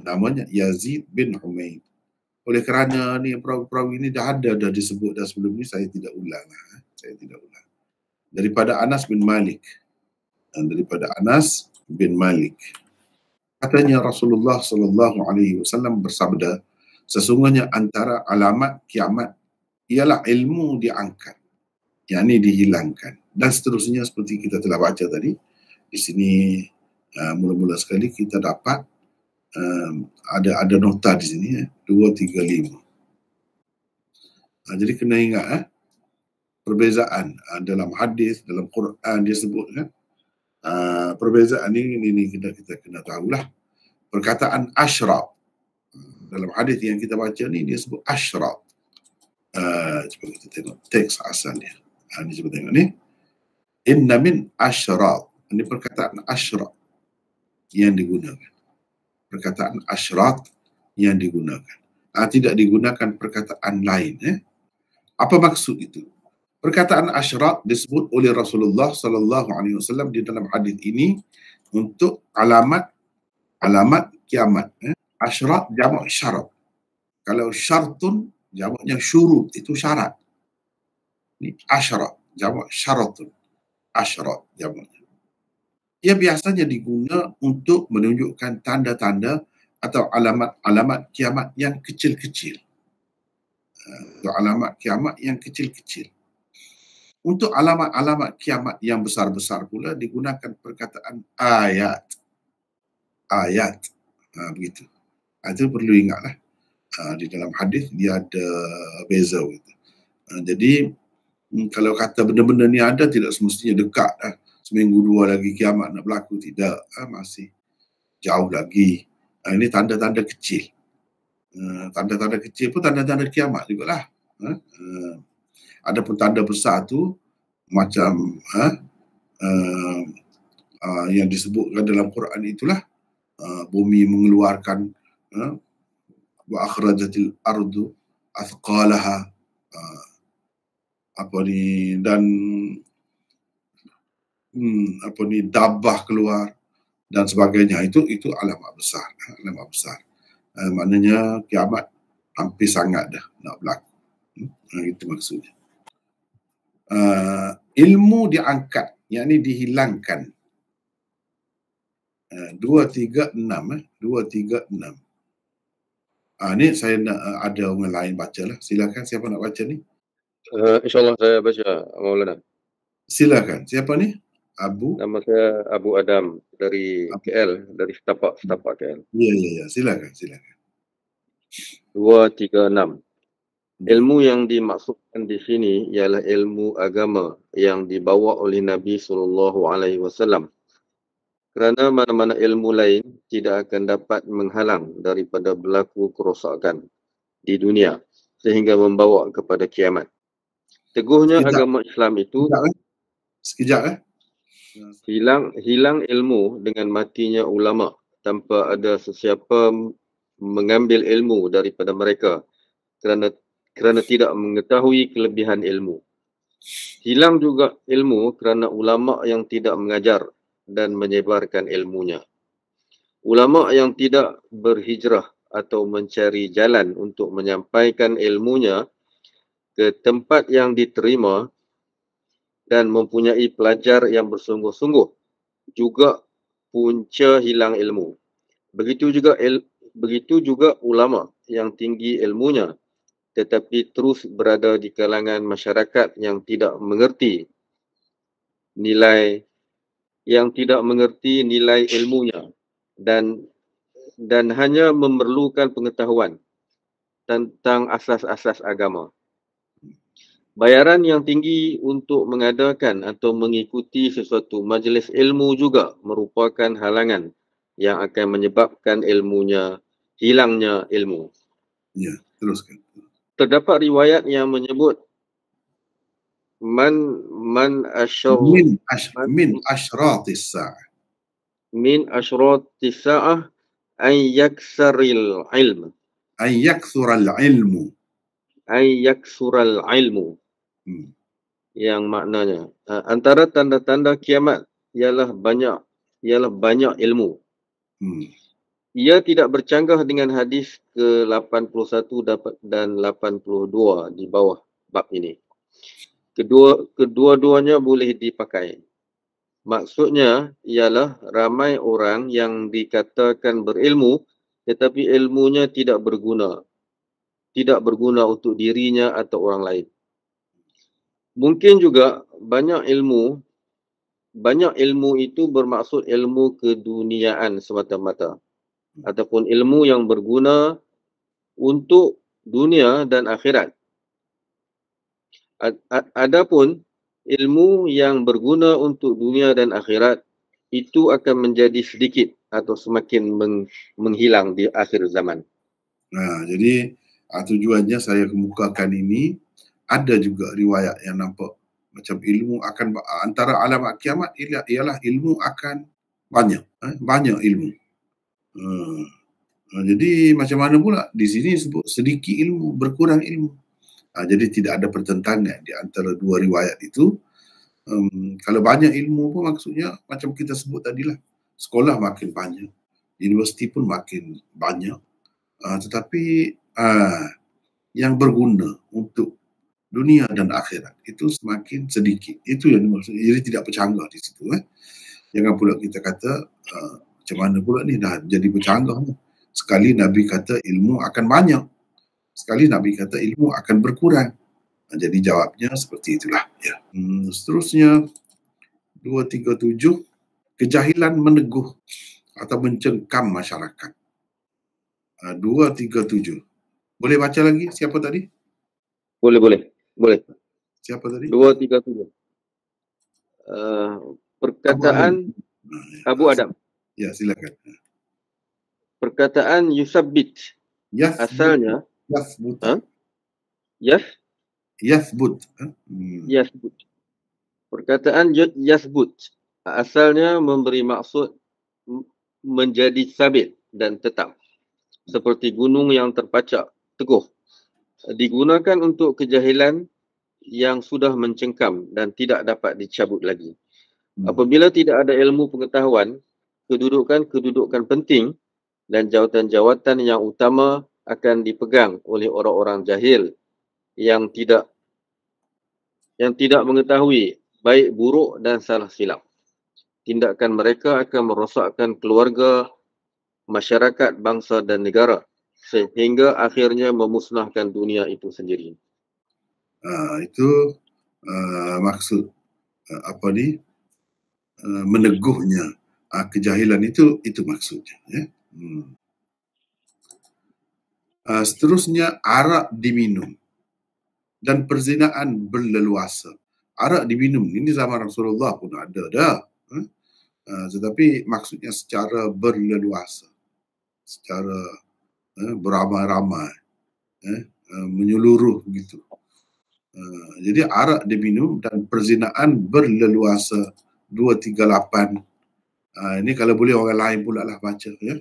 namanya Yazid bin Humaid. Oleh kerana ni perawi-perawi ini dah disebut dah sebelum ni, saya tidak ulang. Daripada Anas bin Malik. Katanya Rasulullah SAW bersabda, sesungguhnya antara alamat kiamat ialah ilmu diangkat, yakni dihilangkan, dan seterusnya seperti kita telah baca tadi. Di sini mula-mula sekali kita dapat ada nota di sini 2, 3, 5. Jadi kena ingat perbezaan dalam hadis, dalam Quran dia sebut kan. Perbezaan ini kita kena tahulah. Perkataan asyrat dalam hadis yang kita baca ni dia sebut asyrat. Cuba kita tengok teks asalnya. Ni cuba tengok ni. Inna min asyrat. Ini perkataan asyrat yang digunakan. Perkataan asyrat yang digunakan. Tidak digunakan perkataan lain. Apa maksud itu? Perkataan asyrat disebut oleh Rasulullah SAW di dalam hadis ini untuk alamat kiamat. Asyrat jamak syarat. Kalau syartun jamaknya syurut, itu syarat. Ini asyrat jamak syaratun. Asyrat jamaknya. Ia biasanya diguna untuk menunjukkan tanda-tanda atau alamat-alamat kiamat yang kecil-kecil. Untuk alamat kiamat yang kecil-kecil. Untuk alamat-alamat kiamat yang besar-besar pula digunakan perkataan ayat. Ayat. Begitu. Itu perlu ingatlah. Di dalam hadis dia ada beza gitu. Jadi kalau kata benda-benda ni ada, tidak semestinya dekat seminggu 2 lagi kiamat nak berlaku, tidak. Masih jauh lagi. Ini tanda-tanda kecil. Tanda-tanda kecil pun tanda-tanda kiamat jugalah. Adapun tanda besar tu macam yang disebutkan dalam Quran itulah bumi mengeluarkan wa akhrajatil ardu athqalaha, dan dabah keluar dan sebagainya. Itu alamat besar. Maknanya kiamat hampir sangat dah nak berlaku. Itu maksudnya. Ilmu diangkat, yakni dihilangkan. 236. Ni saya nak ada orang lain bacalah. Silakan, siapa nak baca ni? InsyaAllah saya baca, Maulana. Silakan. Siapa ni? Nama saya Abu Adam dari KL, dari Setapak KL. Ya. Silakan. 236. Ilmu yang dimaksudkan di sini ialah ilmu agama yang dibawa oleh Nabi SAW. Kerana mana-mana ilmu lain tidak akan dapat menghalang daripada berlaku kerosakan di dunia sehingga membawa kepada kiamat. Teguhnya agama Islam itu hilang ilmu dengan matinya ulama tanpa ada sesiapa mengambil ilmu daripada mereka kerana tidak mengetahui kelebihan ilmu. Hilang juga ilmu kerana ulama yang tidak mengajar dan menyebarkan ilmunya. Ulama yang tidak berhijrah atau mencari jalan untuk menyampaikan ilmunya ke tempat yang diterima dan mempunyai pelajar yang bersungguh-sungguh juga punca hilang ilmu. Begitu juga ulama yang tinggi ilmunya tetapi terus berada di kalangan masyarakat yang tidak mengerti nilai ilmunya dan hanya memerlukan pengetahuan tentang asas-asas agama. Bayaran yang tinggi untuk mengadakan atau mengikuti sesuatu majlis ilmu juga merupakan halangan yang akan menyebabkan hilangnya ilmu. Ya, teruskan. Terdapat riwayat yang menyebut min ashratis sa'ah. Min ashratis sa'ah an yaksural ilm. An yaksural ilmu. Yang maknanya antara tanda-tanda kiamat ialah banyak ilmu. Ia tidak bercanggah dengan hadis ke-81 dan 82 di bawah bab ini. Kedua-duanya boleh dipakai. Maksudnya ialah ramai orang yang dikatakan berilmu tetapi ilmunya tidak berguna untuk dirinya atau orang lain. Mungkin juga banyak ilmu itu bermaksud ilmu keduniaan semata-mata ataupun ilmu yang berguna untuk dunia dan akhirat. Adapun ilmu yang berguna untuk dunia dan akhirat itu akan menjadi sedikit atau semakin menghilang di akhir zaman. Jadi tujuannya saya kemukakan ini, ada juga riwayat yang nampak macam ilmu akan antara alamat kiamat ialah ilmu akan banyak ilmu. Jadi macam mana pula di sini sebut sedikit ilmu, berkurang ilmu. Jadi tidak ada pertentangan di antara dua riwayat itu. Kalau banyak ilmu pun maksudnya macam kita sebut tadilah, sekolah makin banyak, universiti pun makin banyak, tetapi yang berguna untuk dunia dan akhirat itu semakin sedikit. Itu yang dimaksud. Jadi tidak bercanggah di situ. Jangan pula kita kata macam mana pula ni dah jadi bercanggah. Sekali Nabi kata ilmu akan banyak, sekali Nabi kata ilmu akan berkurang. Jadi jawabnya seperti itulah. Ya. Seterusnya 237, kejahilan meneguh atau mencengkam masyarakat. 237. Boleh baca lagi? Siapa tadi? Boleh. Siapa tadi? 237. Perkataan Abu Adam. Ya, silakan. Perkataan yusabbit. Asalnya yathbut. Yathbut. Perkataan yathbut asalnya memberi maksud menjadi sabit dan tetap, seperti gunung yang terpacak teguh. Digunakan untuk kejahilan yang sudah mencengkam dan tidak dapat dicabut lagi. Apabila tidak ada ilmu pengetahuan, kedudukan penting dan jawatan-jawatan yang utama akan dipegang oleh orang-orang jahil yang tidak mengetahui baik buruk dan salah silap. Tindakan mereka akan merosakkan keluarga, masyarakat, bangsa dan negara sehingga akhirnya memusnahkan dunia itu sendiri. Itu maksud meneguhnya kejahilan itu maksudnya. Ya. Seterusnya arak diminum dan perzinaan berleluasa. Arak diminum ini zaman Rasulullah pun ada dah. Tetapi maksudnya secara berleluasa, secara beramai-ramai, menyeluruh begitu. Jadi arak diminum dan perzinaan berleluasa 238. Ini kalau boleh orang lain pula lah baca ya.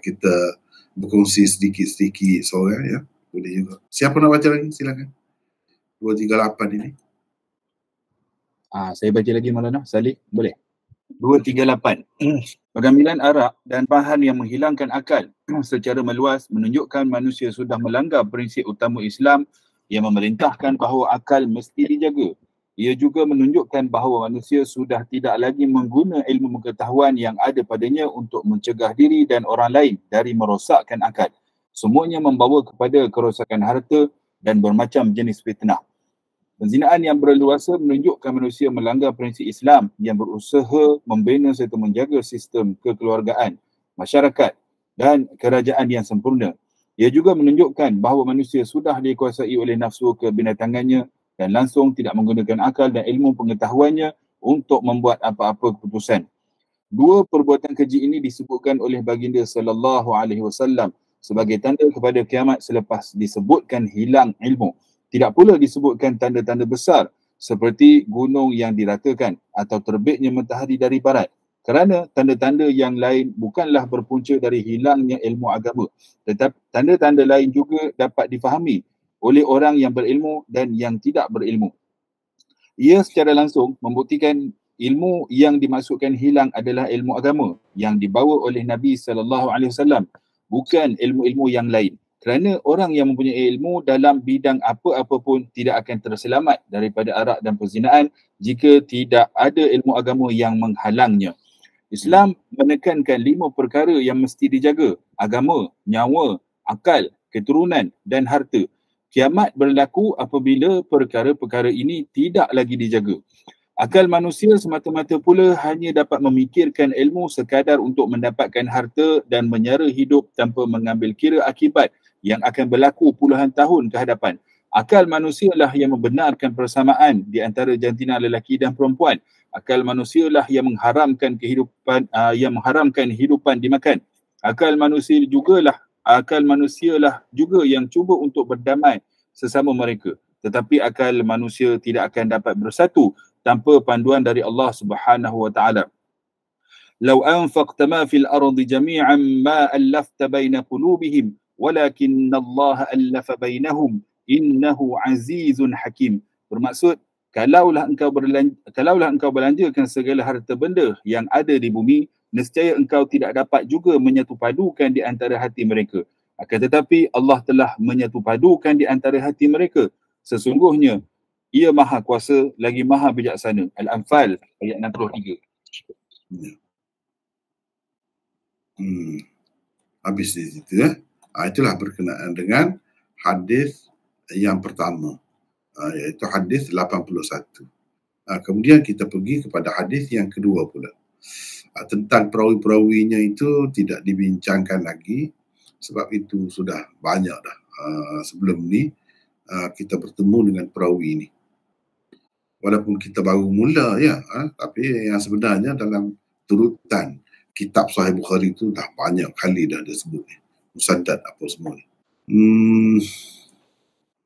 Kita berkongsi sedikit-sedikit seorang ya. Boleh juga. Siapa nak baca lagi? Silakan. 238 ini. Saya baca lagi Maulana Salih, boleh? 238. Pengambilan arak dan bahan yang menghilangkan akal secara meluas menunjukkan manusia sudah melanggar prinsip utama Islam yang memerintahkan bahawa akal mesti dijaga. Ia juga menunjukkan bahawa manusia sudah tidak lagi mengguna ilmu pengetahuan yang ada padanya untuk mencegah diri dan orang lain dari merosakkan akal. Semuanya membawa kepada kerosakan harta dan bermacam jenis fitnah. Penzinaan yang berleluasa menunjukkan manusia melanggar prinsip Islam yang berusaha membina serta menjaga sistem kekeluargaan, masyarakat dan kerajaan yang sempurna. Ia juga menunjukkan bahawa manusia sudah dikuasai oleh nafsu kebinatangannya dan langsung tidak menggunakan akal dan ilmu pengetahuannya untuk membuat apa-apa keputusan. Dua perbuatan keji ini disebutkan oleh baginda sallallahu alaihi wasallam sebagai tanda kepada kiamat selepas disebutkan hilang ilmu. Tidak pula disebutkan tanda-tanda besar seperti gunung yang diratakan atau terbitnya matahari dari barat. Kerana tanda-tanda yang lain bukanlah berpunca dari hilangnya ilmu agama. Tetapi tanda-tanda lain juga dapat difahami oleh orang yang berilmu dan yang tidak berilmu. Ia secara langsung membuktikan ilmu yang dimaksudkan hilang adalah ilmu agama yang dibawa oleh Nabi SAW, bukan ilmu-ilmu yang lain. Kerana orang yang mempunyai ilmu dalam bidang apa-apa pun tidak akan terselamat daripada arak dan perzinaan jika tidak ada ilmu agama yang menghalangnya. Islam menekankan 5 perkara yang mesti dijaga: agama, nyawa, akal, keturunan dan harta. Kiamat berlaku apabila perkara-perkara ini tidak lagi dijaga. Akal manusia semata-mata pula hanya dapat memikirkan ilmu sekadar untuk mendapatkan harta dan menyara hidup tanpa mengambil kira akibat yang akan berlaku puluhan tahun ke hadapan. Akal manusialah yang membenarkan persamaan di antara jantina lelaki dan perempuan. Akal manusialah yang mengharamkan hidupan dimakan. Akal manusialah juga yang cuba untuk berdamai sesama mereka. Tetapi akal manusia tidak akan dapat bersatu tanpa panduan dari Allah Subhanahu wa taala. Lau anfaqta ma fil ardi jami'an ma allafta baina qulubihim walakinna Allah allafa bainahum innahu azizun hakim. Bermaksud, kalaulah engkau belanjakan segala harta benda yang ada di bumi, nescaya engkau tidak dapat juga menyatupadukan di antara hati mereka. Akan tetapi Allah telah menyatupadukan di antara hati mereka. Sesungguhnya Ia Maha Kuasa lagi Maha Bijaksana. Al-Anfal ayat 63. Habis di situ ya. Itulah berkenaan dengan hadis yang pertama, iaitu hadis 81. Kemudian kita pergi kepada hadis yang kedua pula. Tentang perawi-perawinya itu tidak dibincangkan lagi sebab itu sudah banyak dah. Sebelum ni kita bertemu dengan perawi ini. Walaupun kita baru mula ya, tapi yang sebenarnya dalam turutan kitab Sahih Bukhari itu dah banyak kali dah disebut ni. Musaddad apa semua ni.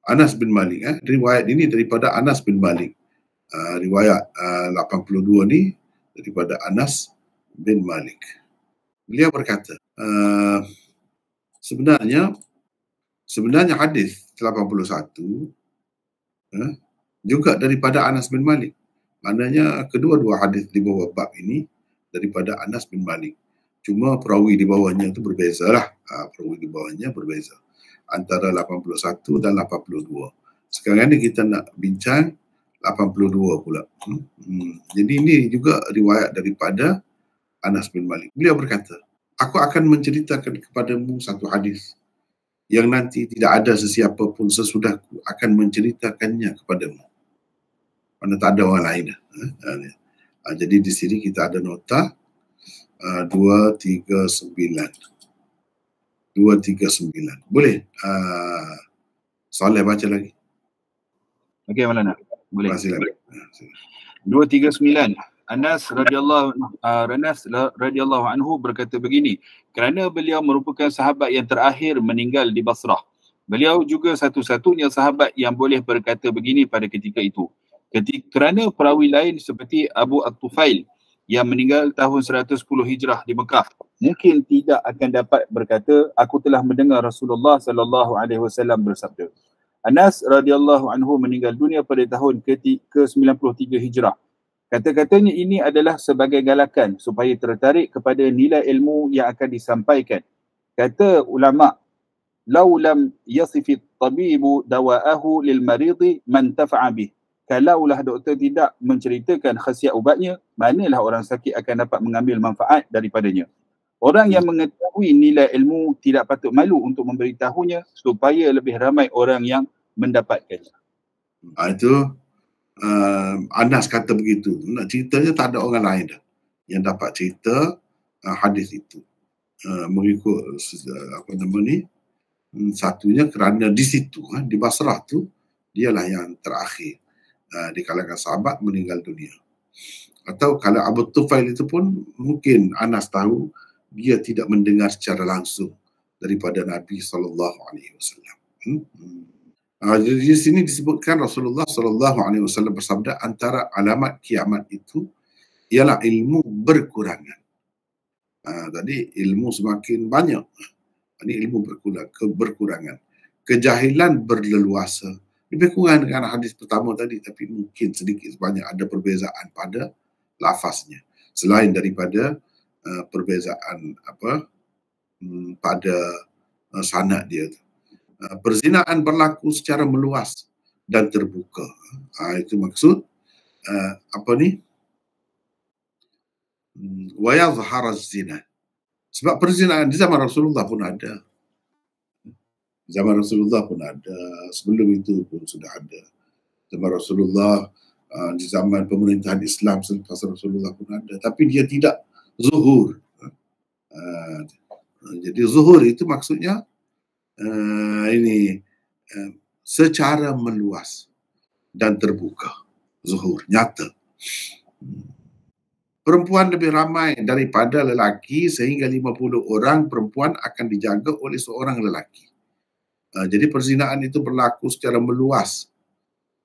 Anas bin Malik, riwayat ini daripada Anas bin Malik. Riwayat 82 ni daripada Anas bin Malik. Beliau berkata, sebenarnya hadis 81 juga daripada Anas bin Malik. Maknanya kedua-dua hadis di bawah bab ini daripada Anas bin Malik. Cuma perawi di bawahnya itu berbeza lah. Perawi di bawahnya berbeza. Antara 81 dan 82. Sekarang ni kita nak bincang 82 pula. Jadi ini juga riwayat daripada Anas bin Malik. Beliau berkata, aku akan menceritakan kepadamu satu hadis yang nanti tidak ada sesiapa pun sesudahku akan menceritakannya kepadamu. Mana tak ada orang lain. Jadi di sini kita ada nota 239. Boleh Saleh baca lagi. Okey Maulana, boleh. 239. Anas radhiyallahu anhu berkata begini, kerana beliau merupakan sahabat yang terakhir meninggal di Basrah. Beliau juga satu-satunya sahabat yang boleh berkata begini pada ketika itu. Kerana perawi lain seperti Abu At-Tufail yang meninggal tahun 110 Hijrah di Mekah mungkin tidak akan dapat berkata, aku telah mendengar Rasulullah sallallahu alaihi wasallam bersabda. Anas radhiyallahu anhu meninggal dunia pada tahun ke-93 Hijrah. Kata-katanya ini adalah sebagai galakan supaya tertarik kepada nilai ilmu yang akan disampaikan. Kata ulama, "Lau lam yasifi tabibu dawa'ahu lil maridi man tafa'a bih." Kalaulah doktor tidak menceritakan khasiat ubatnya, manalah orang sakit akan dapat mengambil manfaat daripadanya. Orang yang mengetahui nilai ilmu tidak patut malu untuk memberitahunya supaya lebih ramai orang yang mendapatkannya. Itu Anas kata begitu. Nak ceritanya tak ada orang lain dah yang dapat cerita hadis itu. Mengikut apa nama ni, satunya kerana di situ di Basrah tu dialah yang terakhir di kalangan sahabat meninggal dunia. Atau kalau Abu Tufail itu pun mungkin Anas tahu dia tidak mendengar secara langsung daripada Nabi SAW. Jadi di sini disebutkan Rasulullah SAW bersabda, antara alamat kiamat itu ialah ilmu berkurangan. Tadi ilmu semakin banyak. Ini ilmu berkurangan. Kejahilan berleluasa. Lebih kurang dengan hadis pertama tadi, tapi mungkin sedikit sebanyak ada perbezaan pada lafaznya. Selain daripada perbezaan pada sanad dia. Perzinaan berlaku secara meluas dan terbuka. Itu maksud wa yazhar az-zina. Sebab perzinaan di zaman Rasulullah pun ada. Zaman Rasulullah pun ada. Sebelum itu pun sudah ada. Zaman Rasulullah, di zaman pemerintahan Islam selepas Rasulullah pun ada. Tapi dia tidak zuhur. Jadi zuhur itu maksudnya secara meluas dan terbuka. Zuhur, nyata. Perempuan lebih ramai daripada lelaki sehingga 50 orang perempuan akan dijaga oleh seorang lelaki. Jadi perzinaan itu berlaku secara meluas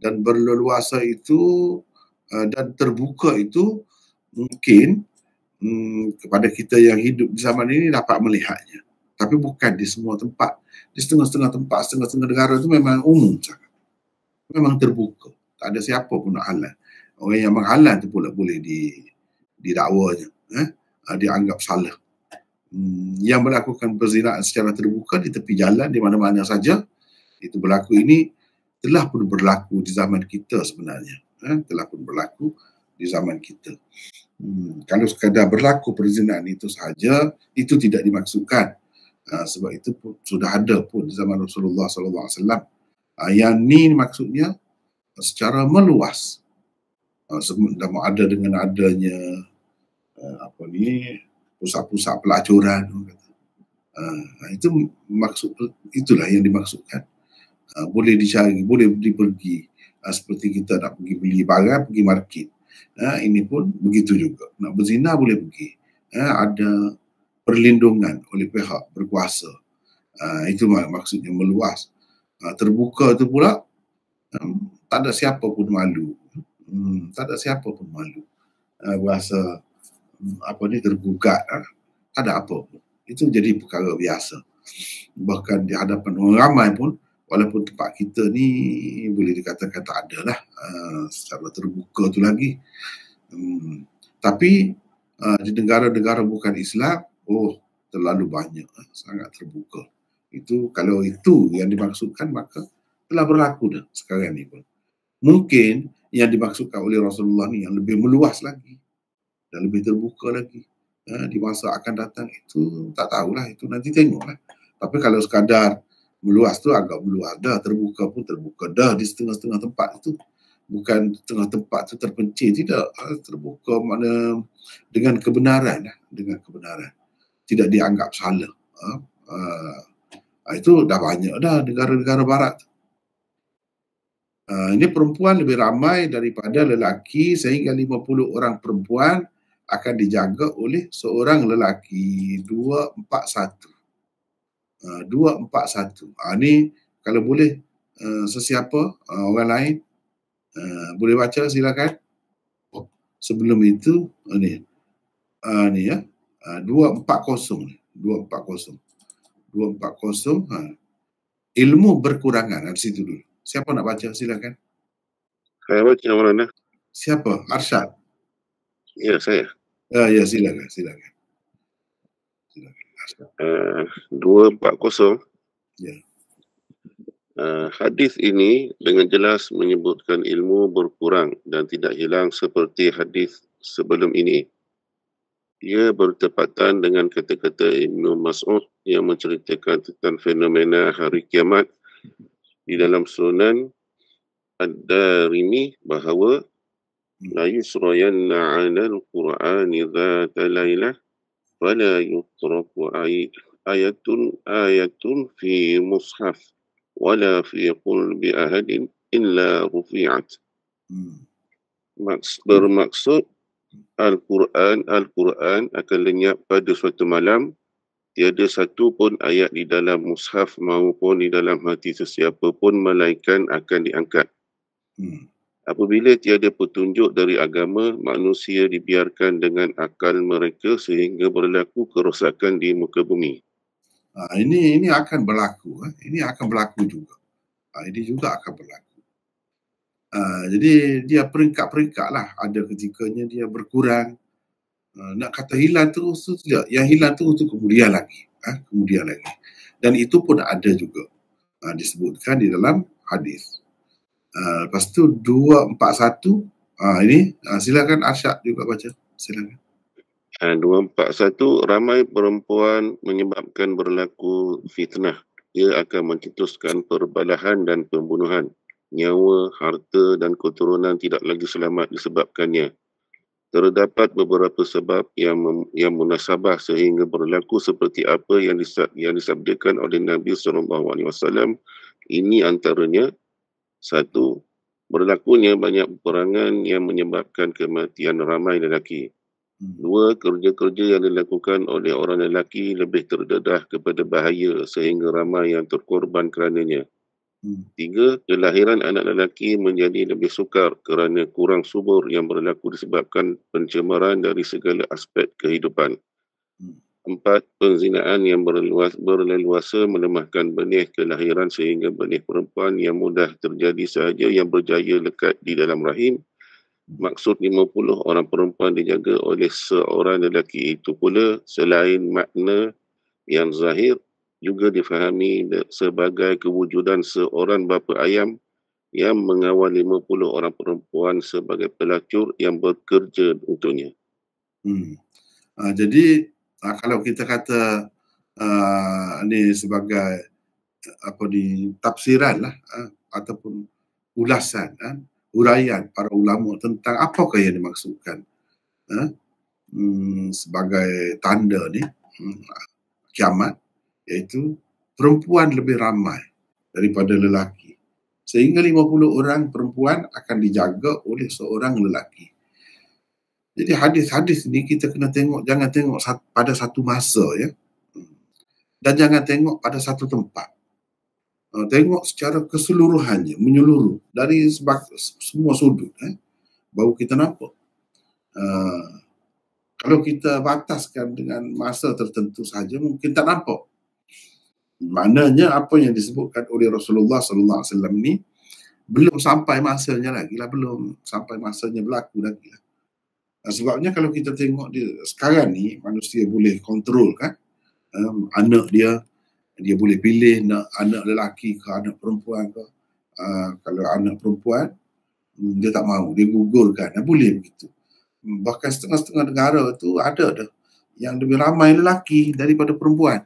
dan berleluasa itu dan terbuka itu mungkin kepada kita yang hidup di zaman ini dapat melihatnya. Tapi bukan di semua tempat. Di setengah-setengah tempat, setengah-setengah negara itu memang umum sangat. Memang terbuka. Tak ada siapa pun nak halang. Orang yang menghalang itu pula boleh didakwanya. Dianggap salah. Yang melakukan perzinaan secara terbuka di tepi jalan, di mana-mana saja, itu berlaku ini telah pun berlaku di zaman kita sebenarnya. Telah pun berlaku di zaman kita. Kalau sekadar berlaku perzinaan itu sahaja, itu tidak dimaksudkan. Sebab itu pun sudah ada pun di zaman Rasulullah SAW. Yang ni maksudnya secara meluas. Ada dengan adanya pusat-pusat pelacuran. Itu maksud, itulah yang dimaksudkan. Boleh dicari, boleh dipergi. Seperti kita nak pergi beli barang, pergi market. Ini pun begitu juga. Nak berzina boleh pergi. Ada perlindungan oleh pihak berkuasa. Itu maksudnya meluas. Terbuka itu pula tak ada siapa pun malu. Tak ada siapa pun malu. Berasa tergugat. Tak ada apa pun. Itu jadi perkara biasa. Bahkan di hadapan orang ramai pun, walaupun tempat kita ni boleh dikatakan tak ada lah secara terbuka tu lagi. Tapi di negara-negara bukan Islam, terlalu banyak, sangat terbuka. Itu kalau itu yang dimaksudkan, maka telah berlaku dah sekarang ni pun. Mungkin yang dimaksudkan oleh Rasulullah ni yang lebih meluas lagi dan lebih terbuka lagi. Di masa akan datang itu tak tahulah, itu nanti tengoklah. Tapi kalau sekadar meluas tu agak meluas dah, terbuka pun terbuka dah di setengah-setengah tempat itu. Bukan setengah tempat tu terpencil, tidak, terbuka makna dengan kebenaran, dengan kebenaran. Tidak dianggap salah. Itu dah banyak dah negara-negara barat. Ini perempuan lebih ramai daripada lelaki sehingga 50 orang perempuan akan dijaga oleh seorang lelaki. 241. 241. Ini kalau boleh sesiapa orang lain boleh baca, silakan. Sebelum itu ni 240. 240. Ilmu berkurangan di situ dulu. Siapa nak baca, silakan. Saya baca, Maulana. Siapa? Arsyad. Ya, saya. Ya, silakan. 240. Ya. Hadis ini dengan jelas menyebutkan ilmu berkurang dan tidak hilang seperti hadis sebelum ini. Ia bertepatan dengan kata-kata Ibnu Mas'ud yang menceritakan tentang fenomena hari kiamat di dalam Sunan Ad-Darimi bahawa la yusrayanna 'alal Qur'ani dhata lailah fala yutraku ayatun fi mushaf wala fi qulbi ahadin illa rufi'at. Bermaksud Al-Quran akan lenyap pada suatu malam, tiada satu pun ayat di dalam mushaf maupun di dalam hati sesiapa pun melainkan akan diangkat. Apabila tiada petunjuk dari agama, manusia dibiarkan dengan akal mereka sehingga berlaku kerosakan di muka bumi. Ini akan berlaku. Ini akan berlaku juga. Ini juga akan berlaku. Jadi dia peringkat-peringkat lah. Ada ketikanya dia berkurang. Nak kata hilang terus tu tidak. Yang hilang terus tu kemudian lagi. Kemudian lagi. Dan itu pun ada juga. Disebutkan di dalam hadis. Lepas tu 241. Ini silakan Arsyad juga baca. Silakan. 241, ramai perempuan menyebabkan berlaku fitnah. Ia akan mencetuskan perbalahan dan pembunuhan. Nyawa, harta dan keturunan tidak lagi selamat disebabkannya. Terdapat beberapa sebab yang munasabah sehingga berlaku seperti apa yang disabdakan oleh Nabi SAW. Ini antaranya: 1. Berlakunya banyak peperangan yang menyebabkan kematian ramai lelaki. 2. Kerja-kerja yang dilakukan oleh orang lelaki lebih terdedah kepada bahaya sehingga ramai yang terkorban kerananya. 3. Kelahiran anak lelaki menjadi lebih sukar kerana kurang subur yang berlaku disebabkan pencemaran dari segala aspek kehidupan. 4. Penzinaan yang berleluasa melemahkan benih kelahiran sehingga benih perempuan yang mudah terjadi sahaja yang berjaya lekat di dalam rahim. Maksud 50 orang perempuan dijaga oleh seorang lelaki itu pula selain makna yang zahir juga difahami sebagai kewujudan seorang bapa ayam yang mengawal 50 orang perempuan sebagai pelacur yang bekerja untuknya. Jadi kalau kita kata ini sebagai tafsiran lah ataupun ulasan huraian para ulama tentang apakah yang dimaksudkan sebagai tanda ni kiamat, iaitu perempuan lebih ramai daripada lelaki sehingga 50 orang perempuan akan dijaga oleh seorang lelaki. Jadi hadis-hadis ni kita kena tengok, jangan tengok pada satu masa ya, dan jangan tengok pada satu tempat. Tengok secara keseluruhannya, menyeluruh dari semua sudut, baru kita nampak. Kalau kita bataskan dengan masa tertentu saja, mungkin tak nampak. Maknanya apa yang disebutkan oleh Rasulullah SAW ni belum sampai masanya lagi lah, belum sampai masanya berlaku lagi lah. Sebabnya kalau kita tengok sekarang ni manusia boleh kontrol kan, anak dia boleh pilih nak anak lelaki ke anak perempuan ke. Kalau anak perempuan dia tak mahu, dia gugurkan, boleh begitu. Bahkan setengah-setengah negara tu ada dah yang lebih ramai lelaki daripada perempuan.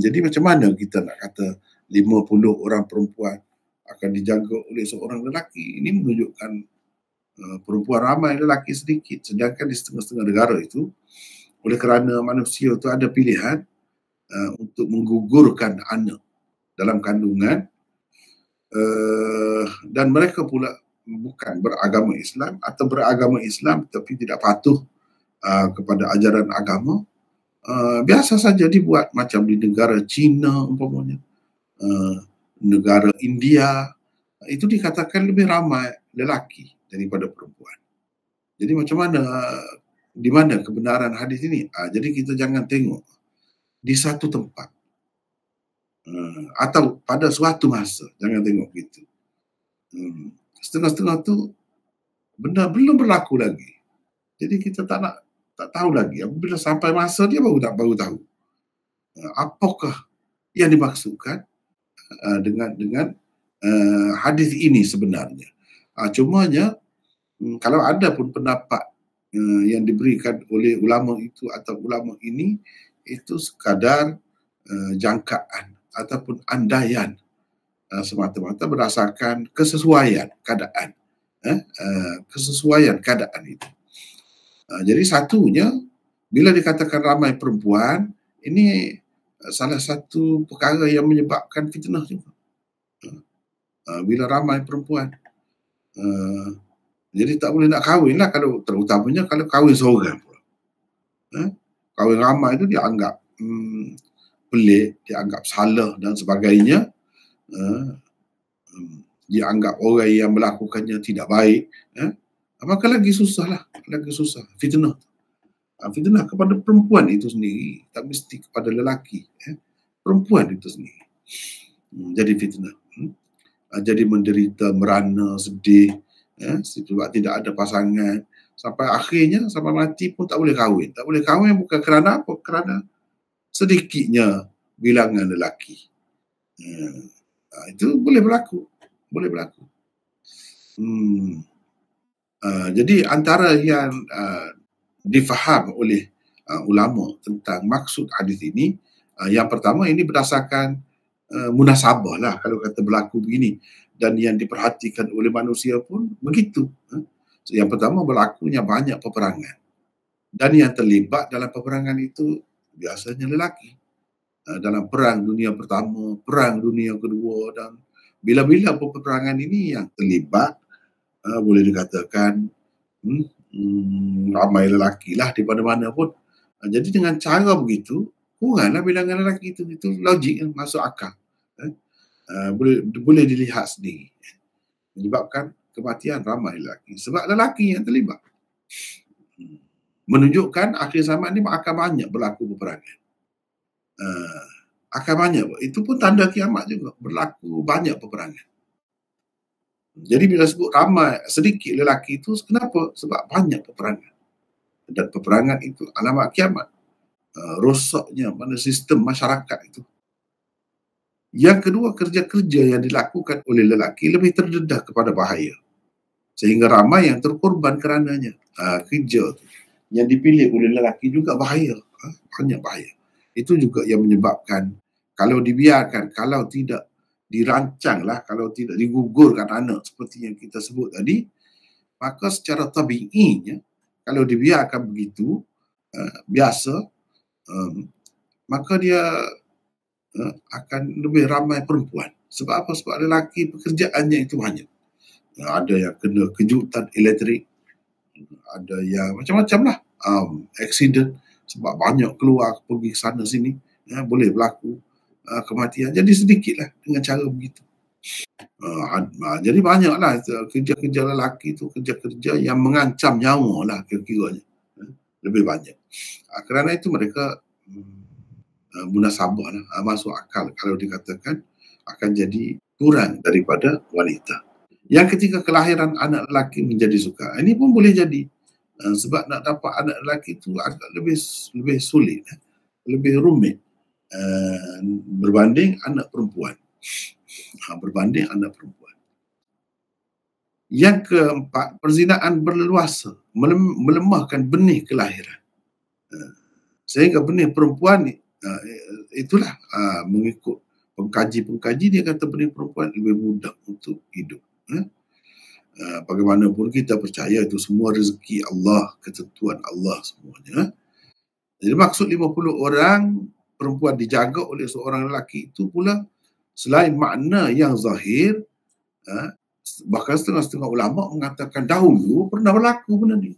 Jadi macam mana kita nak kata 50 orang perempuan akan dijaga oleh seorang lelaki? Ini menunjukkan perempuan ramai, lelaki sedikit. Sedangkan di setengah-setengah negara itu, oleh kerana manusia tu ada pilihan untuk menggugurkan anak dalam kandungan, dan mereka pula bukan beragama Islam atau beragama Islam tapi tidak patuh kepada ajaran agama, biasa saja dibuat macam di negara China umpamanya, negara India, itu dikatakan lebih ramai lelaki daripada perempuan. Jadi macam mana, di mana kebenaran hadis ini? Jadi kita jangan tengok di satu tempat atau pada suatu masa, jangan tengok gitu. Setengah-setengah tu benda belum berlaku lagi. Jadi kita tak tahu lagi. Apabila sampai masa dia baru tahu. Apakah yang dimaksudkan dengan hadis ini sebenarnya. Cumanya kalau ada pun pendapat yang diberikan oleh ulama itu atau ulama ini, itu sekadar jangkaan ataupun andaian semata-mata berdasarkan kesesuaian keadaan. Kesesuaian keadaan itu. Jadi satunya, bila dikatakan ramai perempuan, ini salah satu perkara yang menyebabkan fitnah juga. Bila ramai perempuan, jadi tak boleh nak kahwin lah, kalau terutamanya kalau kahwin seorang. Kahwin ramai itu dianggap pelik, dianggap salah dan sebagainya. Dianggap orang yang melakukannya tidak baik. Maka lagi susah lah, lagi susah. Fitnah. Fitnah kepada perempuan itu sendiri, tak mesti kepada lelaki. Perempuan itu sendiri jadi fitnah. Jadi menderita, merana, sedih, sebab tidak ada pasangan. Sampai akhirnya, sampai mati pun tak boleh kahwin. Tak boleh kahwin bukan kerana apa? Kerana sedikitnya bilangan lelaki. Itu boleh berlaku. Boleh berlaku. Jadi antara yang difaham oleh ulama tentang maksud hadis ini, yang pertama ini berdasarkan munasabah lah, kalau kata berlaku begini, dan yang diperhatikan oleh manusia pun begitu. Yang pertama, berlakunya banyak peperangan, dan yang terlibat dalam peperangan itu biasanya lelaki. Dalam perang dunia pertama, perang dunia kedua, dan bila-bila peperangan ini yang terlibat, boleh dikatakan ramai lelaki lah di mana-mana pun. Jadi dengan cara begitu, kuranglah bilangan lelaki itu logik, masuk akal. Boleh dilihat sendiri. Menyebabkan kematian ramai lelaki. Sebab lelaki yang terlibat. Menunjukkan akhir zaman ni akan banyak berlaku peperangan. Akan banyak. Itu pun tanda kiamat juga. Berlaku banyak peperangan. Jadi bila sebut ramai, sedikit lelaki itu, kenapa? Sebab banyak peperangan. Dan peperangan itu alamat kiamat. Rosaknya mana sistem masyarakat itu. Yang kedua, kerja-kerja yang dilakukan oleh lelaki lebih terdedah kepada bahaya. Sehingga ramai yang terkorban kerananya. Kerja yang dipilih oleh lelaki juga bahaya. Banyak bahaya. Itu juga yang menyebabkan, kalau dibiarkan, kalau tidak dirancanglah, kalau tidak digugurkan anak seperti yang kita sebut tadi, maka secara tabi'inya, kalau dibiarkan begitu, biasa, maka dia akan lebih ramai perempuan. Sebab apa? Sebab lelaki pekerjaannya itu banyak. Ada yang kena kejutan elektrik, ada yang macam-macam lah, accident, sebab banyak keluar pergi sana sini, boleh berlaku kematian. Jadi sedikitlah dengan cara begitu. Jadi banyaklah kerja-kerja lelaki itu, kerja-kerja yang mengancam nyawa lah kira-kiranya. Lebih banyak. Kerana itu mereka munasabah lah, masuk akal kalau dikatakan akan jadi kurang daripada wanita. Yang ketiga, kelahiran anak lelaki menjadi sukar. Ini pun boleh jadi. Sebab nak dapat anak lelaki itu agak lebih sulit, lebih rumit berbanding anak perempuan. Berbanding anak perempuan. Yang keempat, perzinaan berleluasa melemahkan benih kelahiran. Sehingga benih perempuan itulah mengikut pengkaji-pengkaji, dia kata benih perempuan lebih mudah untuk hidup. Bagaimanapun kita percaya itu semua rezeki Allah, ketentuan Allah semuanya. Jadi maksud 50 orang perempuan dijaga oleh seorang lelaki itu pula, selain makna yang zahir, bahkan setengah-setengah ulama mengatakan dahulu pernah berlaku benda ni.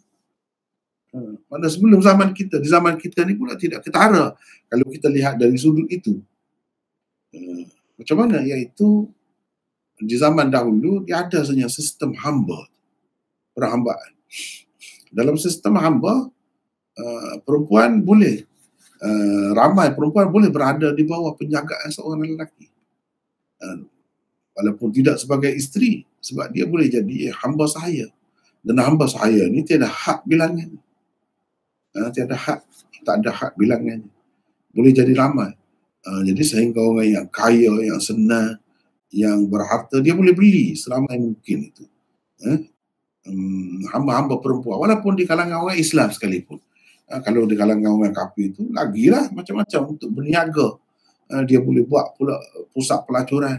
Pada sebelum zaman kita, di zaman kita ni pula tidak ketara kalau kita lihat dari sudut itu. Macam mana? Iaitu di zaman dahulu dia ada saja sistem hamba, perhambaan. Dalam sistem hamba, perempuan boleh, ramai perempuan boleh berada di bawah penjagaan seorang lelaki. Walaupun tidak sebagai isteri, sebab dia boleh jadi hamba sahaya. Dan hamba sahaya ni tiada hak bilangan. tiada had, tak ada had bilangannya. Boleh jadi ramai. Jadi sehingga orang yang kaya, yang senang, yang berharta, dia boleh beli seramai mungkin itu. Hamba-hamba perempuan, walaupun di kalangan orang Islam sekalipun. Kalau di kalangan orang kafir itu, lagilah macam-macam untuk berniaga. Dia boleh buat pula pusat pelacuran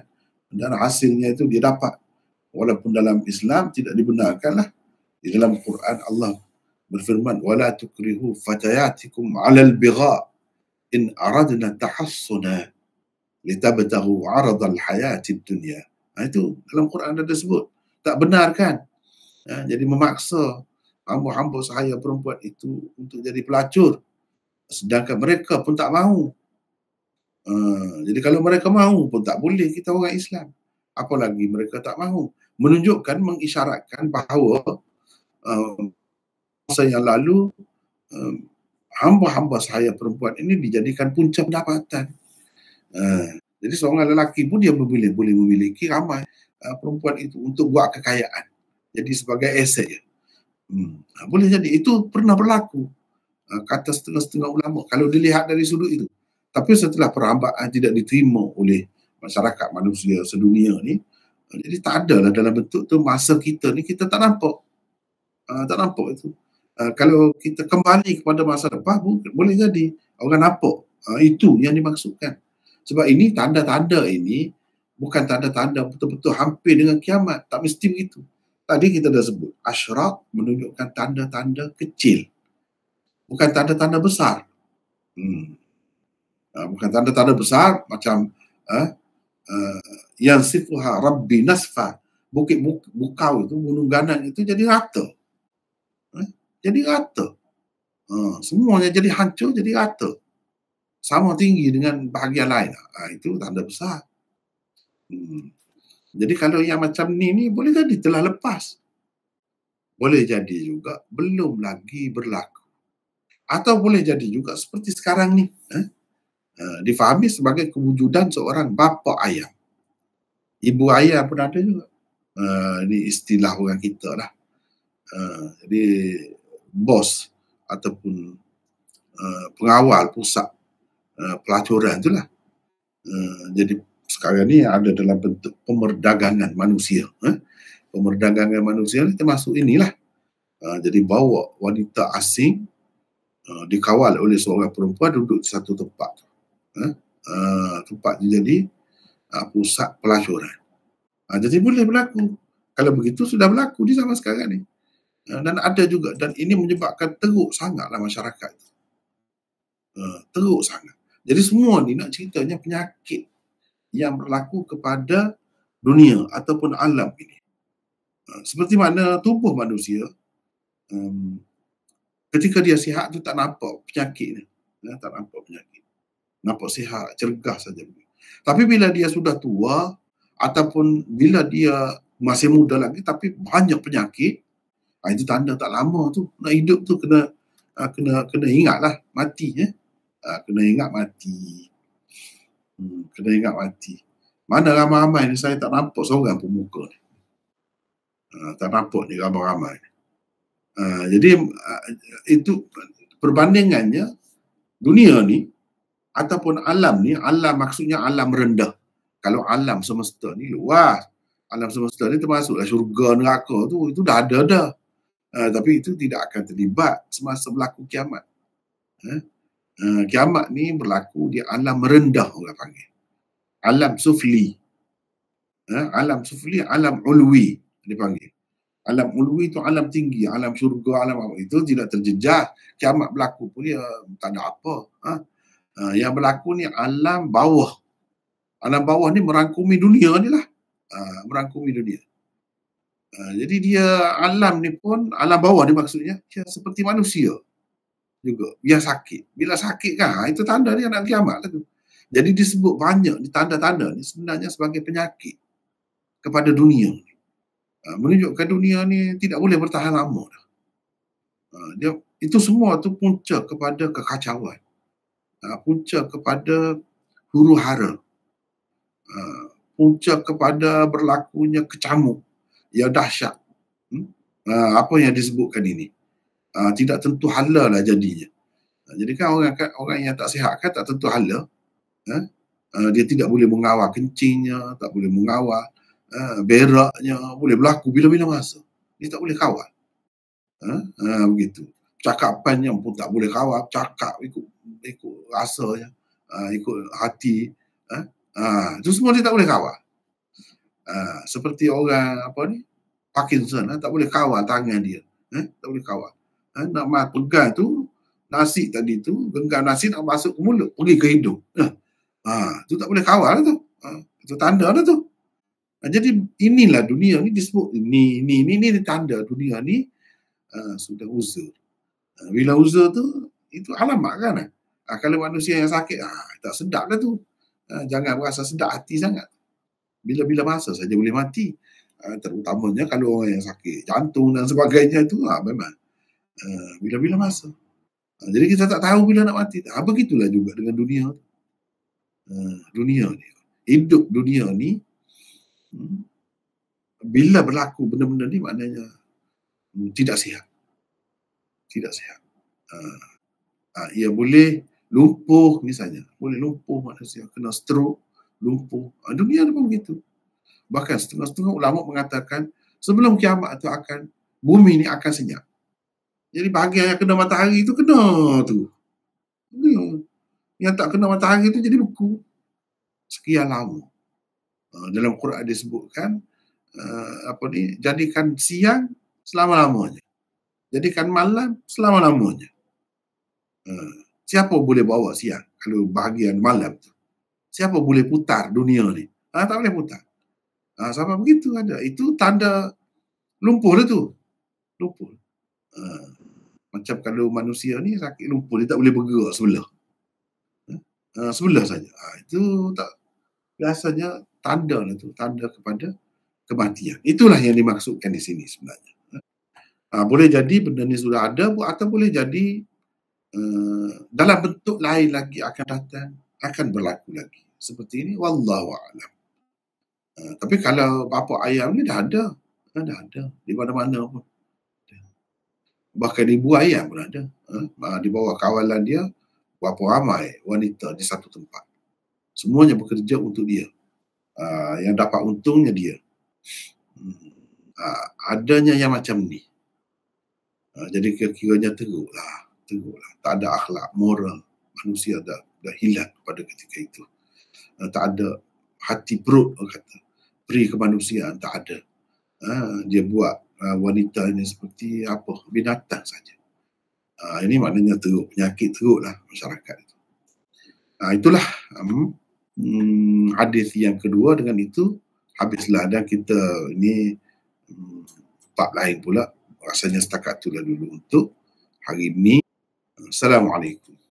dan hasilnya itu dia dapat. Walaupun dalam Islam tidak dibenarkan lah. Di dalam Quran Allah berfirman, وَلَا تُكْرِهُ فَتَيَاتِكُمْ عَلَى الْبِغَاءِ إِنْ أَرَدْنَا تَحَصُّنَا لِتَبْتَغُوا عَرَضَ الْحَيَاةِ الدُّنْيَا. Itu dalam Quran ada sebut. Tak benar kan? Jadi memaksa hamba-hamba sahaya perempuan itu untuk jadi pelacur. Sedangkan mereka pun tak mahu. Jadi kalau mereka mahu pun tak boleh, kita orang Islam. Apalagi mereka tak mahu. Menunjukkan, mengisyaratkan bahawa masa yang lalu hamba-hamba sahaya perempuan ini dijadikan punca pendapatan. Jadi seorang lelaki pun dia boleh memiliki ramai perempuan itu untuk buat kekayaan. Jadi sebagai aset. Boleh jadi. Itu pernah berlaku. Kata setengah-setengah ulama kalau dilihat dari sudut itu. Tapi setelah perhambaan tidak diterima oleh masyarakat manusia sedunia ni, jadi tak ada lah dalam bentuk tu. Masa kita ni kita tak nampak. Tak nampak itu. Kalau kita kembali kepada masa depan, boleh jadi orang nampak. Itu yang dimaksudkan. Sebab ini tanda-tanda ini bukan tanda-tanda betul-betul hampir dengan kiamat. Tak mesti begitu. Tadi kita dah sebut, asyrak menunjukkan tanda-tanda kecil. Bukan tanda-tanda besar. Bukan tanda-tanda besar macam yang sifuha Rabbi Nasfa, bukit Bukau itu, Gunung Ganang itu jadi rata. Jadi rata. Semuanya jadi hancur, jadi rata. Sama tinggi dengan bahagian lain. Itu tanda besar. Jadi kalau yang macam ni boleh jadi telah lepas. Boleh jadi juga belum lagi berlaku. Atau boleh jadi juga seperti sekarang ni. Difahami sebagai kewujudan seorang bapa ayah. Ibu ayah pun ada juga. Ini istilah orang kita lah. Jadi bos ataupun pengawal pusat pelacuran itulah. Jadi sekarang ni ada dalam bentuk pemerdagangan manusia. Pemerdagangan manusia ni termasuk inilah. Jadi bawa wanita asing dikawal oleh seorang perempuan duduk di satu tempat. Tempat jadi pusat pelacuran. Jadi boleh berlaku. Kalau begitu sudah berlaku di zaman sekarang ni. Dan ada juga, dan ini menyebabkan teruk sangatlah masyarakat. Teruk sangat. Jadi semua ni nak ceritanya penyakit yang berlaku kepada dunia ataupun alam ini. Seperti mana tubuh manusia, ketika dia sihat tu tak nampak penyakit ni. Tak nampak penyakit. Nampak sihat, cergas saja. Tapi bila dia sudah tua ataupun bila dia masih muda lagi tapi banyak penyakit, itu tanda tak lama tu. Nak hidup tu kena ingatlah mati. Kena ingat mati. Kena ingat mati. Mana ramai-ramai ni saya tak nampak seorang pun muka ni. Tak nampak ni ramai-ramai. Jadi itu perbandingannya dunia ni ataupun alam ni, alam maksudnya alam rendah. Kalau alam semesta ni luas. Alam semesta ni termasuklah syurga, neraka tu, itu dah ada dah. Tapi itu tidak akan terlibat semasa berlaku kiamat. Kiamat ni berlaku di alam rendah, orang panggil. Alam sufli. Alam sufli, alam ulwi dipanggil. Alam ulwi itu alam tinggi, alam syurga, alam apa. Itu tidak terjejas. Kiamat berlaku pun dia tak ada apa. Yang berlaku ni alam bawah. Alam bawah ni merangkumi dunia ni lah. Merangkumi dunia. Jadi dia alam ni pun, alam bawah ni maksudnya, dia seperti manusia juga. Dia sakit. Bila sakit kan, itu tanda dia nak kiamat lah tu. Jadi disebut banyak ni tanda-tanda ni sebenarnya sebagai penyakit kepada dunia ni. Menunjukkan dunia ni tidak boleh bertahan lama dah. Itu semua tu punca kepada kekacauan. Punca kepada huru hara. Punca kepada berlakunya kecamuk yang dahsyat. Apa yang disebutkan ini tidak tentu halal lah jadinya. Jadi kan orang yang tak sihat kan tak tentu hala. Dia tidak boleh mengawal kencingnya, tak boleh mengawal beraknya, boleh berlaku bila-bila masa. Dia tak boleh kawal. Begitu. Cakapannya pun tak boleh kawal, cakap ikut rasanya, ikut hati. Itu semua dia tak boleh kawal. Seperti orang Parkinson, tak boleh kawal tangan dia. Tak boleh kawal. Nak pegang tu, nasi tadi tu, genggam nasi nak masuk ke mulut, pergi ke hidung. Tu tak boleh kawal tu. Itu tanda dah tu. Jadi inilah dunia ni disebut ini tanda dunia ni sudah uzur. Bila uzur tu itu alamat kan. Kalau manusia yang sakit tak sedap dah tu. Jangan berasa sedap hati sangat. Bila-bila masa saja boleh mati. Terutamanya kalau orang yang sakit jantung dan sebagainya tu memang bila-bila masa. Jadi kita tak tahu bila nak mati. Begitulah juga dengan dunia. Dunia ni. Hidup dunia ni bila berlaku benda-benda ni maknanya tidak sihat. Tidak sihat. Ia boleh lumpuh misalnya. Boleh lumpuh manusia. Kena stroke, lumpuh. Dunia ni pun begitu. Bahkan setengah-setengah ulama mengatakan sebelum kiamat tu bumi ni akan senyap. Jadi bahagian yang kena matahari tu kena tu. Yang tak kena matahari tu jadi beku. Sekian lama. Dalam Quran disebutkan jadikan siang selama-lamanya. Jadikan malam selama-lamanya. Siapa boleh bawa siang kalau bahagian malam tu? Siapa boleh putar dunia ni? Tak boleh putar. Sampai begitu ada. Itu tanda lumpuh dah tu. Lumpuh. Macam kalau manusia ni sakit lumpuh, dia tak boleh bergerak sebelah. Sebelah saja. Itu tak biasanya tanda lah tu. Tanda kepada kematian. Itulah yang dimaksudkan di sini sebenarnya. Boleh jadi benda ni sudah ada atau boleh jadi dalam bentuk lain lagi akan datang, akan berlaku lagi. Seperti ini, wallahu a'lam. Tapi kalau bapa ayam ni dah ada di mana-mana pun. Bahkan ibu ayam pun ada. Di bawah kawalan dia, berapa ramai wanita di satu tempat. Semuanya bekerja untuk dia. Yang dapat untungnya dia. Adanya yang macam ni. Jadi kira-kiranya teruklah. Tak ada akhlak, moral. Manusia dah hilang pada ketika itu. Tak ada hati perut, kata. Peri kemanusiaan, tak ada. Dia buat wanita ini seperti binatang saja. Ini maknanya teruk, penyakit teruklah masyarakat itu. Itulah hadis yang kedua. Dengan itu habislah, dan kita ini bab lain pula. Rasanya setakat itulah dulu untuk hari ini. Assalamualaikum.